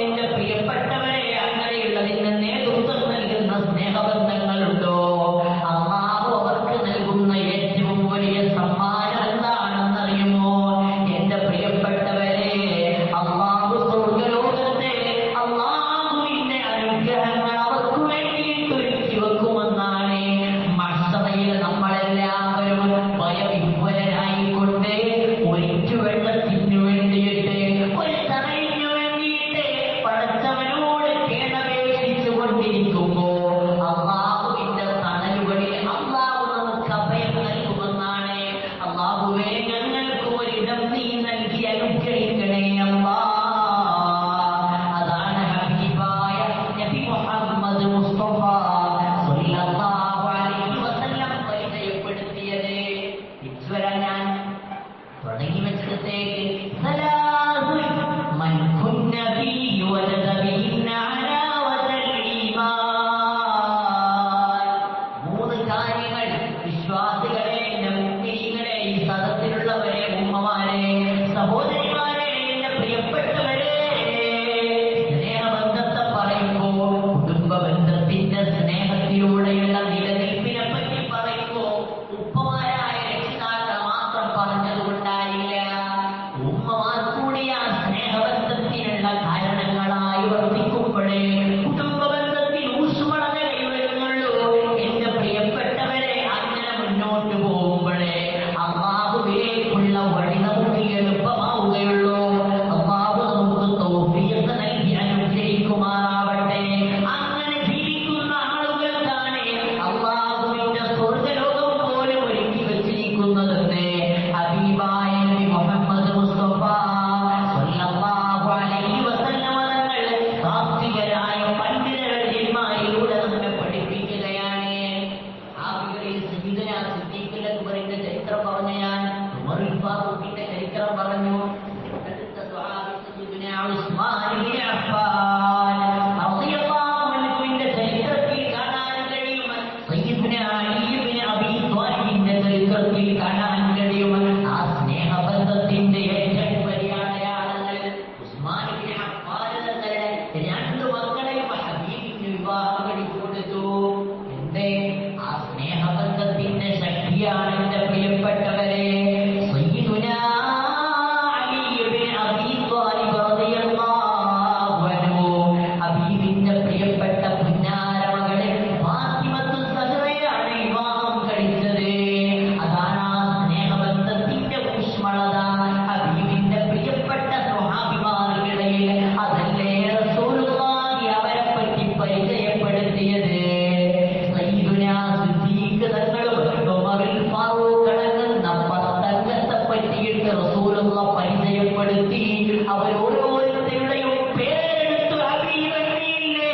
എന്റെ പ്രിയപ്പെട്ടവരെ? അങ്ങനെയുള്ളതിന് നേതൃത്വം നൽകുന്ന സ്നേഹബന്ധങ്ങളുണ്ടോ? അല്ലാഹു അവർക്ക് നൽകുന്ന ഏറ്റവും വലിയ സമ്മാനം എന്താണെന്നറിയുമോ എന്റെ പ്രിയപ്പെട്ടവരെ? അല്ലാഹു സ്വർഗ്ഗലോകത്തെ അല്ലാഹുവിന്റെ അനുഗ്രഹങ്ങൾ അവർക്ക് വേണ്ടിയിട്ട് ഒരുക്കി വെക്കുമെന്നാണ്. മഹ്ശറയിൽ നമ്മളെല്ലാവരും ഭയവിഹ്വലരായിക്കൊണ്ട് ഒരിറ്റു വെള്ളത്തിനു വേണ്ടിയിട്ട്, ഒരു തണലിനു വേണ്ടിയിട്ട് പടച്ചവനോട് കേണപേക്ഷിച്ചു കൊണ്ടിരിക്കുമ്പോ അള്ളാഹുവിന്റെ തണലുകളിൽ അള്ളാഹു നമുക്ക് അഭയം നൽകുമെന്നാണ്. അള്ളാഹുവേ, ഞങ്ങൾക്ക് ഒരിടം നീ നൽകി അനുഗ്രഹിക്കണേ അല്ലാ. അതാണ് ഹബീബായ നബി മുഹമ്മദ് മുസ്തഫ സല്ലല്ലാഹു അലൈഹി വസല്ലം പരിചയപ്പെടുത്തിയത്. ഇതുവരെ ഞാൻ തുടങ്ങി വെച്ചത്തേക്ക് മൻ കുന്ന ഫീഹി വജദ ബിഹിന്ന അലാവതൽ ഈമാൻ. 3 കാര്യങ്ങൾ വിശ്വാസികളെ, മുഅ്മിനീങ്ങളെ, ഈ സദസ്സിലുള്ളവരെ, ഉമ്മമാരെ, സഹോദരിമാരെ, എന്റെ പ്രിയപ്പെട്ടവരെ, സ്നേഹബന്ധത്തെ പറയുമ്പോ കുടുംബ ബന്ധത്തിന്റെ സ്നേഹത്തിലൂടെയുള്ള നിലനിൽപ്പിനെ പറ്റി പറയുമ്പോ ഉപ്പമാരായ രക്ഷിതാക്കൾ മാത്രം പറഞ്ഞതുകൊണ്ടായില്ല. ഉമ്മമാർ കൂടി ആ സ്നേഹബന്ധത്തിനുള്ള കാരണങ്ങളായി വർദ്ധിക്കുമ്പോഴേ കുടുംബ ബന്ധത്തിൽ ഊഷ്മളത കൈവരുന്നുള്ളൂ എന്റെ പ്രിയപ്പെട്ടവരെ. അങ്ങനെ മുന്നോട്ട് പോകുമ്പോഴേ അള്ളാഹുവിലേക്കുള്ള വഴി നമുക്ക് എളുപ്പമാവുകയുള്ളൂ. അള്ളാഹു നമുക്ക് തൗഫീഖ് നൽകി അനുഗ്രഹിക്കുമാറാവട്ടെ. അങ്ങനെ ജീവിക്കുന്ന ആളുകൾക്കാണ് അള്ളാഹുവിന്റെ സ്വർഗ്ഗലോകം പോലും ഒരുക്കി വെച്ചിരിക്കുന്നതെന്ന് ഹബീബായ നബി മുഹമ്മദ് മുസ്തഫ സല്ലല്ലാഹു അലൈഹി പറഞ്ഞു. അടുത്ത സ്വഹാബി സയ്യിദുനാ ഉസ്മാൻ ഇബ്നു അഫ്ഫാൻ റളിയല്ലാഹു അൻഹുവിന്റെ ചരിത്രത്തിൽ കാണാൻ കഴിയും. സയ്യിദുനാ അലി ഇബ്നു അബീ ത്വാലിബിന്റെ ചരിത്രത്തിൽ കാണാൻ കഴിയും. ആ സ്നേഹബന്ധത്തിന്റെ ഏറ്റവും വലിയ അടയാളങ്ങൾ ഉസ്മാൻ ഇബ്നു അഫ്ഫാൻ തങ്ങളുടെ രണ്ട് മക്കളെയും ഹബീബിന് വിവാഹം കഴിച്ചു കൊടുത്തു. എന്തേ? ആ സ്നേഹബന്ധത്തിന്റെ ശക്തിയാണ് എന്റെ പ്രിയപ്പെട്ടവരെ. സയ്യിദുനാ അലി ഇബ്നു അബീ ത്വാലിബ് റളിയല്ലാഹു അൻഹു ഹബീബിന്റെ പ്രിയപ്പെട്ട പുന്നാരമകളെ ഫാത്തിമത്തു സഹറയാണ് വിവാഹം കഴിച്ചത്. അതാണ് ആ സ്നേഹബന്ധത്തിന്റെ ഊഷ്മളത ഹബീബിന്റെ പ്രിയപ്പെട്ട സ്വഹാബിമാർക്കിടയിൽ. അതല്ലേ റസൂലുള്ളാഹി അവരെ പറ്റി പരിചയപ്പെടുത്തിയത്. സയ്യിദുനാ സിദ്ദീഖ് തങ്ങളും ഉമറുൽ ഫാറൂഖ് അടങ്ങുന്ന പത്തംഗത്തെ പറ്റിയിട്ട് റസൂലുള്ളാഹി പരിചയപ്പെടുത്തി. അവരോരോരുത്തരുടെയും പേരെടുത്തു ഹബീബ് എണ്ണിയില്ലേ?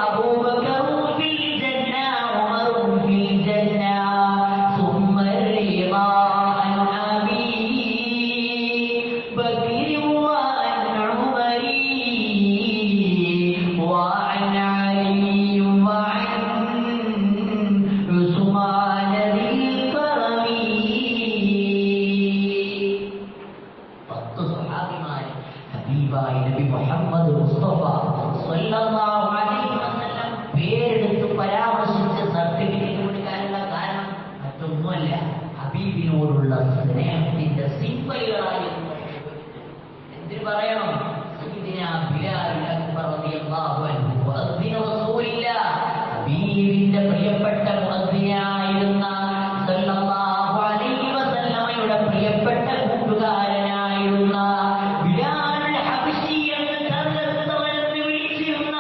അബൂബക്കറും ഫിൽ ജന്ന, ഉമറും ഫിൽ ജന്ന, സുമ്മ റിളാ അൻ അബീ ബക്രി വഅൻ ഉമരി വഅൻ അലി വഅൻ ഉസ്മാൻ ദിൽ കറമി. 10 സ്വഹാബിമാർ ഹബീബായ നബി മുഹമ്മദ് മുസ്തഫ സ്വല്ലല്ലാഹു അലൈഹി വസല്ലം പേരെടുത്ത് പരാമർശിച്ച് സർട്ടിഫിക്കറ്റ് കൊടുക്കാനുള്ള കാരണം മറ്റൊന്നുമല്ല, ഹബീബിനോടുള്ള സ്നേഹത്തിന്റെ സിംബലുകളായിരുന്നു. എന്തിനു പറയണം? സയ്യിദുനാ ബിലാൽ അക്ബർ റളിയല്ലാഹു അൻഹു മുഅദ്ദിൻ റസൂലില്ലാഹ്, ഹബീബിന്റെ പ്രിയപ്പെട്ട മുഅദ്ദിനായിരുന്ന സല്ലല്ലാഹു അലൈഹി വസല്ലമയുടെ പ്രിയപ്പെട്ട കൂട്ടുകാരനായിരുന്ന ബിലാൽ ഹബശി എന്ന് തലത്തവനെന്ന് വിളിച്ചിരുന്ന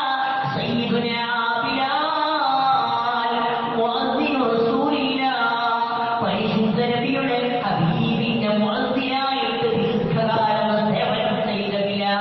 സയ്യിദുനാ ബിലാൽ മുഅദ്ദിൻ റസൂലില്ലാഹ്, പരിശുദ്ധ നബിയുടെ ഹബീബിന്റെ മുഅദ്ദിനായിട്ട് ദീർഘകാലം സേവനം ചെയ്ത ബിലാൽ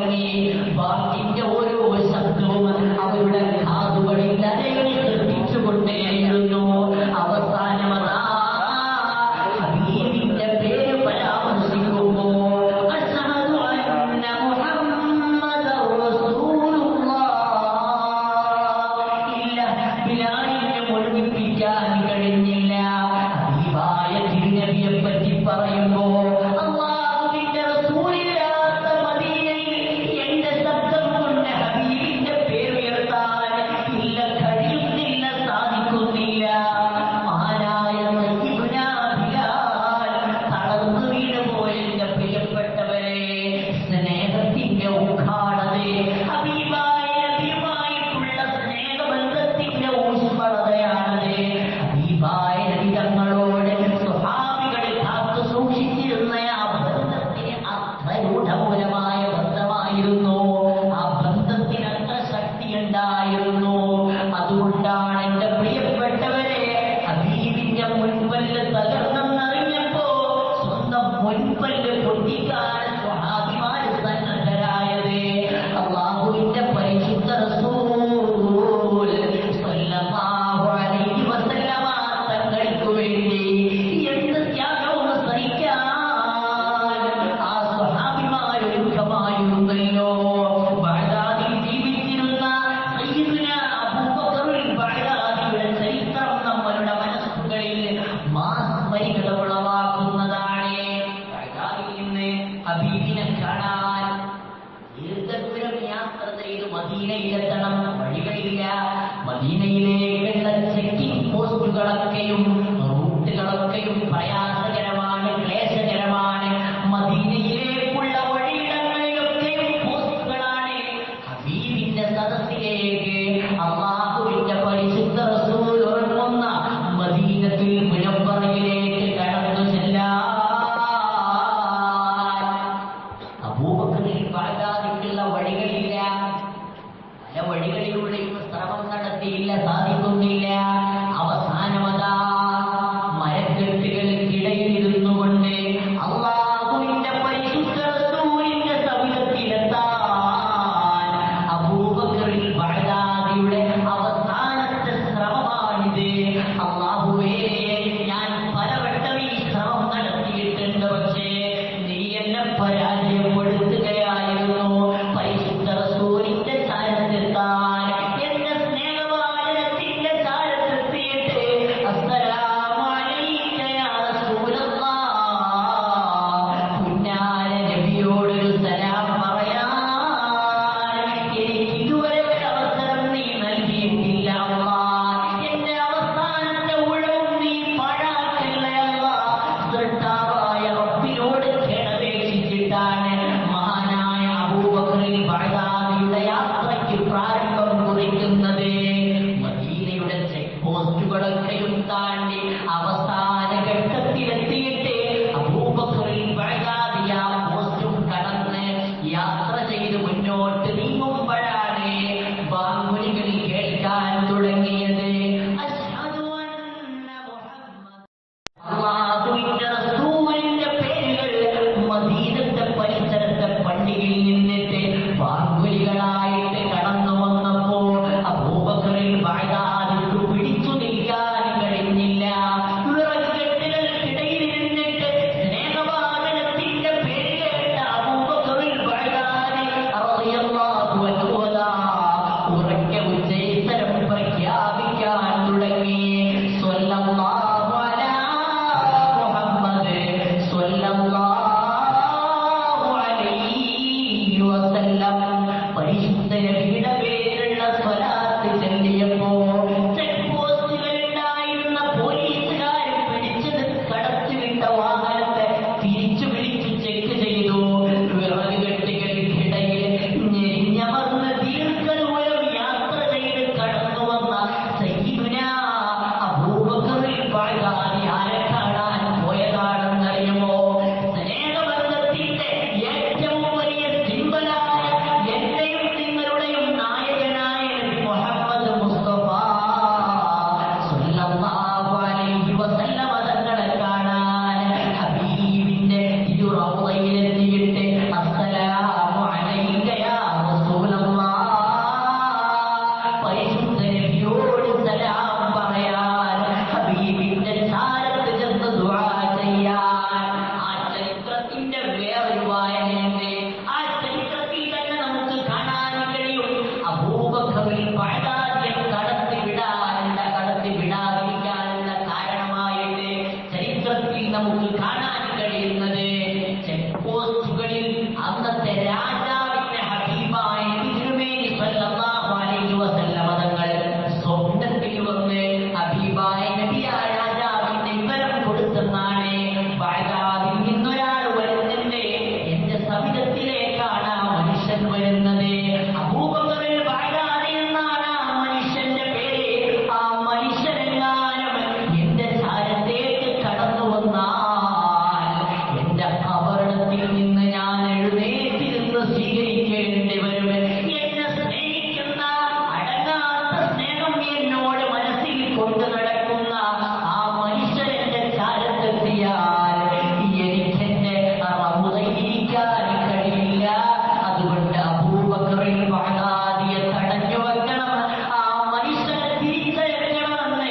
തുടങ്ങി. ബാക്കിന്റെ ഓരോ ശബ്ദവും അവരുടെ കാതുകളിൽ അരകൾ ശ്രദ്ധിച്ചുകൊണ്ടേയിരുന്നു. അവസാനം അതാ ഹബീബിന്റെ പേര് പരാമർശിക്കുമ്പോ അശ്ഹദു അന്ന മുഹമ്മദൻ റസൂലുള്ളാഹ് ഇല്ല, ബിലാലിനെ മുഴുമിപ്പിക്കാൻ കഴിഞ്ഞില്ല. ഹബീബായ തിരുനബിയെ പറ്റി പറയുമ്പോ അല്ലാഹുവിന്റെ റസൂലില്ലാത്ത മദീനയിൽ എന്റെ ശബ്ദം കൊണ്ട് ഹബീബിന്റെ പേര് ഉയർത്താൻ ഇല്ല, കഴിയുന്നില്ല, സാധിക്കുന്നില്ല. മഹാനായ സയ്യിദുനാ ബിലാൽ തളർന്നു വീണുപോയ എന്റെ പ്രിയപ്പെട്ടവരെ, സ്നേഹത്തിന്റെ ഉദ്ഘാടനെ, ഹബീബായ നബിയുമായിട്ടുള്ള സ്നേഹബന്ധത്തിന്റെ ഊഷ്മളതയാണത്. ഹബീബായ നബി തങ്ങളോട് സ്വഹാബികൾ കാത്തു സൂക്ഷിച്ചിരുന്ന ആ ബന്ധത്തിന് അത്ര രൂഢമൂലമായ ബന്ധമായിരുന്നു. ആ ബന്ധത്തിന് അത്ര ശക്തിയുണ്ടായിരുന്നു. അതുകൊണ്ടാണ് എന്റെ പ്രിയപ്പെട്ടവരെ, ഹബീബിന്റെ മുൻപല്ല് തകർന്നെന്നറിഞ്ഞപ്പോ സ്വന്തം മുൻപല്ല് പൊട്ടിക്കാൻ സ്വഹാബിമാര് സന്നദ്ധരായത്. അല്ലാഹുവിന്റെ പരിശുദ്ധ റസൂൽ സ്വല്ലല്ലാഹു അലൈഹി വസല്ലമ തങ്ങൾക്ക് വേണ്ടി എന്ത് ത്യാഗവും സഹിക്കാൻ ആ സ്വഹാബിമാര് ഒരുക്കമായിരുന്നല്ലോ. ബഗ്ദാദിൽ ജീവിച്ചിരുന്ന സയ്യിദുനാ അബൂബക്കറുൽ ബഗ്ദാദിയുടെ ചരിത്രം നമ്മളുടെ മനസ്സുകളിൽ മാസ്മരികത ഉളവാക്കുന്നതാണ്. ബഗ്ദാദിൽ നിന്ന് ഹബീബിനെ കാണാൻ ദീർഘദൂരം യാത്ര ചെയ്ത് മദീനയിലെത്തണം. വഴികളില്ല. മദീനയിലേക്കുള്ള ചെക്കിംഗ് പോസ്റ്റുകളൊക്കെയും റൂട്ടുകളൊക്കെയും പ്രയാസകരമാണ്, ക്ലേശകരമാണ്. മദീനയിലേക്കുള്ള വഴിയിടങ്ങളിലൊക്കെയും പോസ്റ്റുകളാണ്. ഹബീബിന്റെ സദസ്സിലേക്ക് അല്ലാഹുവിന്റെ പരിശുദ്ധ റസൂൽ ഉറങ്ങുന്ന മദീനത്തുൽ മുനവ്വറയിലേക്ക് കടന്നു ചെല്ലാൻ അബൂബക്കറിൽ ബഗ്ദാദിക്കുള്ള വഴികളില്ല. പല വഴികളിലൂടെയും ശ്രമം നടത്തിയില്ല, സാധിക്കുന്നില്ല. അവസാനമതാ മരക്കെട്ടുകൾക്കിടയിൽ ഇരുന്നു കൊണ്ട് അല്ലാഹുവിന്റെ പരിശുദ്ധ റസൂലിന്റെ സവിധത്തിലെത്താൻ അബൂബക്കറിൽ ബഗ്ദാദിയുടെ അവസാനത്തെ ശ്രമമാണിത്. അല്ലാഹുവേ, ഞാൻ പലവട്ടം ഈ ശ്രമം നടത്തിയിട്ടുണ്ട്, പക്ഷേ നീ എന്നെ പരാജയപ്പെടുത്തുകയായിരുന്നു. പരിശുദ്ധ റസൂലിന്റെ ചാരത്തെത്താൻ, എന്റെ സ്നേഹവാചനത്തിന്റെ ചാരത്തെത്തിയിട്ട് അസ്സലാമു അലൈക യാ റസൂലല്ലാഹ്, പുന്നാര നബിയോടൊരു സലാം പറയാൻ എനിക്ക് ഇതുവരെ ഒരു അവസരം നീ നൽകിയിട്ടില്ല അല്ലാഹ്. എന്റെ അവസാനത്തെ ഉഴവും നീ പാഴാക്കല്ലേ അല്ലാഹ്. സൃഷ്ടാവായ റബ്ബിനോട് ക്ഷണപേക്ഷിച്ചിട്ടാണ് മഹാനായ അബൂബക്കറിൽ ബഗ്ദാദിയുടെ യാത്രയ്ക്ക് പ്രാരംഭം കുറിക്കുന്നത്. മദീനയുടെ ചെക്ക് പോസ്റ്റുകളൊക്കെയും താണ്ടി അവസാന ഘട്ടത്തിലെത്തിയിട്ട് അബൂബക്കറിൽ ബഗ്ദാദി ആ പോസ്റ്റും കടന്ന് യാത്ര ചെയ്ത് മുന്നോട്ട് നീങ്ങുമ്പോഴാണ് ബാങ്കുലികൾ കേൾക്കാൻ തുടങ്ങിയത്. അശ്ഹദു അന്ന മുഹമ്മദ്, അല്ലാഹുവിന്റെ റസൂലിന്റെ പേരുകൾ മദീനത്തെ പരിസരത്തെ പള്ളിയിൽ നിന്നിട്ട് ബാങ്കുലികളായിട്ട് കടന്നു വന്നപ്പോ അബൂബക്കറിൽ ബഗ്ദാദിക്ക് പിടിച്ചു നിൽക്കാൻ കഴിഞ്ഞില്ല. വിറകുകെട്ടുകൾക്കിടയിൽ ഇരുന്നിട്ട് സ്നേഹവാചനത്തിന്റെ പേര് കേട്ട അബൂബക്കറിൽ ബഗ്ദാദി റളിയല്ലാഹു അൻഹു ഉറക്കെ ഉച്ചയിത്തരം പ്രഖ്യാപിക്കാൻ തുടങ്ങി. സ്വല്ലല്ലാഹു അലാ മുഹമ്മദ് സ്വല്ലല്ലാഹു അലൈഹി വസല്ലം. പരിശുദ്ധ നബിയുടെ പേരുള്ള സ്വലാത്ത് ചൊല്ലിയപ്പോ ചെക്ക് പോസ്റ്റുകളുണ്ടായിരുന്ന പോലീസുകാർ പിടിച്ചത് കടത്തിവിട്ട വാഹനത്തെ തിരിച്ചു വിളിച്ചു ചെക്ക് ചെയ്തു. വിറകുകെട്ടുകൾക്കിടയിൽ ഞെരിഞ്ഞമർന്ന് ദീർഘദൂരം യാത്ര ചെയ്ത് കടന്നു വന്ന സയ്യിദുനാ അബൂബക്കറിൽ ബഗ്ദാദി ആരെ കാണാൻ പോയതാണെന്നറിയുമോ? സ്നേഹബന്ധത്തിന്റെ ഏറ്റവും വലിയ സിംബലായ എന്റെയും നിങ്ങളുടെയും നായ വരുന്നത്. അബൂബക്കർ ബഗ്ദാദി എന്നാണ് ആ മനുഷ്യന്റെ പേര്. ആ മനുഷ്യനെങ്ങാനും എന്റെ ചാരത്തേക്ക് കടന്നു വന്നാൽ എന്റെ കബറിടത്തിൽ നിന്ന് ഞാൻ എഴുന്നേറ്റിരുന്ന് സ്വീകരിക്കേണ്ടി വരും. എന്നെ സ്നേഹിക്കുന്ന അടങ്ങാത്ത സ്നേഹം എന്നോട് മനസ്സിൽ കൊണ്ടു നടക്കുന്ന ആ മനുഷ്യൻ എന്റെ ചാരത്തെത്തിയാൽ എനിക്കെന്റെ റൗളയിലിരിക്കാൻ കഴിയില്ല. അതുകൊണ്ട് അബൂബക്കർ ബഗ്ദാദിയെ തടഞ്ഞു വെക്കണം, ആ മനുഷ്യനെ തിരിച്ചയക്കണമെന്ന്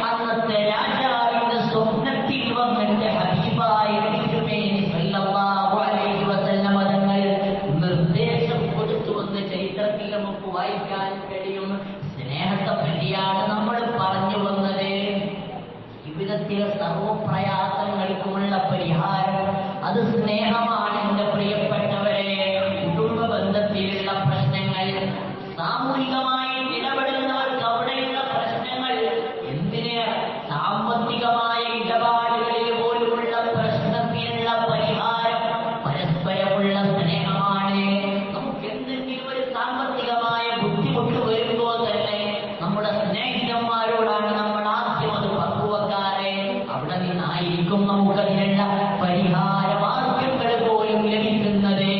അന്നത്തെ രാജാവിന്റെ സ്വപ്നത്തിൽ വന്നിട്ട് ഹബീബായ തിരുമേനി സല്ലല്ലാഹു അലൈഹി വസല്ലം തങ്ങൾ നിർദ്ദേശം കൊടുത്തുവെന്ന് ചരിത്രത്തിൽ നമുക്ക് വായിക്കാൻ കഴിയും. സ്നേഹത്തെ പറ്റിയാണ് നമ്മൾ പറഞ്ഞു വന്നത്. ജീവിതത്തിലെ സർവപ്രയാസങ്ങൾക്കുമുള്ള പരിഹാരം അത് സ്നേഹമാണ്. എന്റെ പ്രിയപ്പെട്ടവരെ, കുടുംബ ബന്ധത്തിലുള്ള പ്രശ്നങ്ങൾ, സാമൂഹികമായി ഇടപെടുന്നവർക്ക് അവിടെയുള്ള പ്രശ്നങ്ങൾ, എന്തിന് സാമ്പത്തികമായ ഇടപാടുകളിൽ പോലുമുള്ള പ്രശ്നത്തിനുള്ള പരിഹാരം പരസ്പരമുള്ള സ്നേഹമാണ്. നമുക്ക് എന്തെങ്കിലും ഒരു സാമ്പത്തികമായ ബുദ്ധിമുട്ട് വരുമ്പോൾ തന്നെ നമ്മുടെ സ്നേഹിതന്മാരോടാണ് നമ്മൾ ആദ്യം അത് പങ്കുവെക്കാറ്. അവിടെ നിന്നായിരിക്കും നമുക്കതിനുള്ള പരിഹാര മാർഗങ്ങൾ പോലും ലഭിക്കുന്നത്.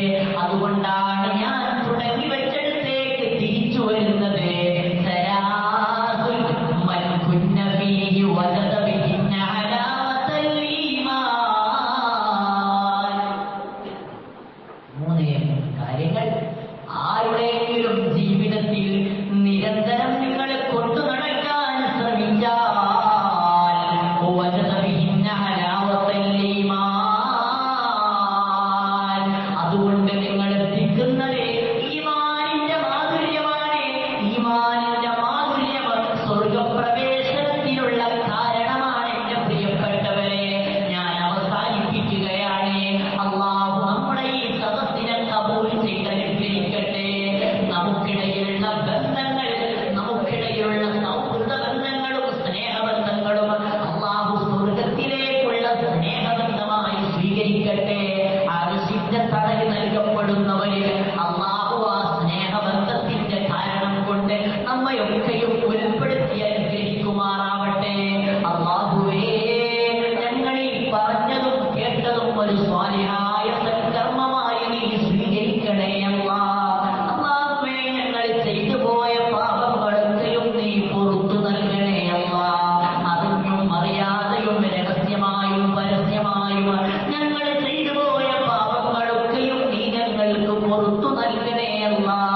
അതുകൊണ്ടാണ് ഞാൻ തുടങ്ങി വെച്ചിടത്തേക്ക് തിരിച്ചു വരുന്നത്. സലാസുൽ മൻ കുന്ന ഫീഹി വജദ ബിഹിന്ന ഹലാവത്തൽ ഈമാൻ. മൂന്ന് കാര്യങ്ങൾ ആരുടെയെങ്കിലും ജീവിതത്തിൽ നിരന്തരം നിങ്ങൾ കൊണ്ടു നടക്കാൻ ശ്രമിച്ചാൽ വജദ ബിഹിന്ന ഹലാവത്തൽ ഈമാൻ. അതുകൊണ്ട് നിങ്ങൾ എത്തിക്കുന്നത് ഈമാനിന്റെ മാധുര്യമാണ്. ഈമാനിന്റെ മാധുര്യം സ്വർഗപ്രവേശനത്തിനുള്ള കാരണമാണ്. എന്റെ പ്രിയപ്പെട്ടവരെ, ഞാൻ അവസാനിപ്പിക്കുകയാണ്. അല്ലാഹു നമ്മുടെ ഈ സദസ്സിനെ കബൂൽ ചെയ്തനുഗ്രഹിക്കട്ടെ. നമുക്കിടയിലുള്ള ബന്ധങ്ങൾ, നമുക്കിടയിലുള്ള സൗഹൃദ ബന്ധങ്ങളും സ്നേഹബന്ധങ്ങളും അല്ലാഹു സ്വർഗത്തിലേക്കുള്ള സ്നേഹബന്ധമായി സ്വീകരിക്കട്ടെ. ആർശിന്റെ തണല് നൽകപ്പെടുന്നവരിൽ അല്ലാഹു ആ സ്നേഹബന്ധത്തിന്റെ കാരണം കൊണ്ട് നമ്മയൊക്കെയും ഉൾപ്പെടുത്തി അനുഗ്രഹിക്കുമാറാവട്ടെ. അല്ലാഹുവേ, ഞങ്ങളീ പറഞ്ഞതും കേട്ടതും ഒരു സ്വാലിഹായ സൽക്കർമ്മമായി നീ സ്വീകരിക്കണേ അല്ലാഹ്. അല്ലാഹുവേ, ഞങ്ങൾ ചെയ്തു പോയ പാപങ്ങളൊക്കെയും നീ പുറത്തു നൽകണേ അല്ലാഹ്. അറിഞ്ഞും അറിയാതെയും രഹസ്യമായും പരസ്യമായും ഞങ്ങൾ ചെയ്തു പോയ പാപങ്ങളൊക്കെയും നീ ഞങ്ങൾക്ക് പുറത്തു നൽകണേ അല്ലാഹ്.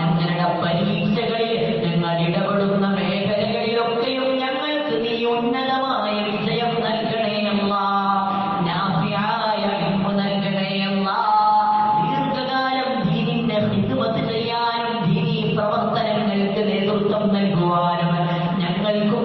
ഞങ്ങളുടെ പരീക്ഷകളിൽ, ഞങ്ങൾ ഇടപെടുന്ന മേഖലകളിലൊക്കെയും ഞങ്ങൾക്ക് നീ ഉന്നതമായ വിജയം നൽകണേ അല്ലാഹ്. നാഫിയായ ഇൽമ് നൽകണേ അല്ലാഹ്. ദീർഘകാലം ദീനിന്റെ ഖിദ്മത്ത് ചെയ്യാനും ദീനീ പ്രവർത്തനങ്ങൾക്ക് നേതൃത്വം നൽകുവാനും ഞങ്ങൾക്കും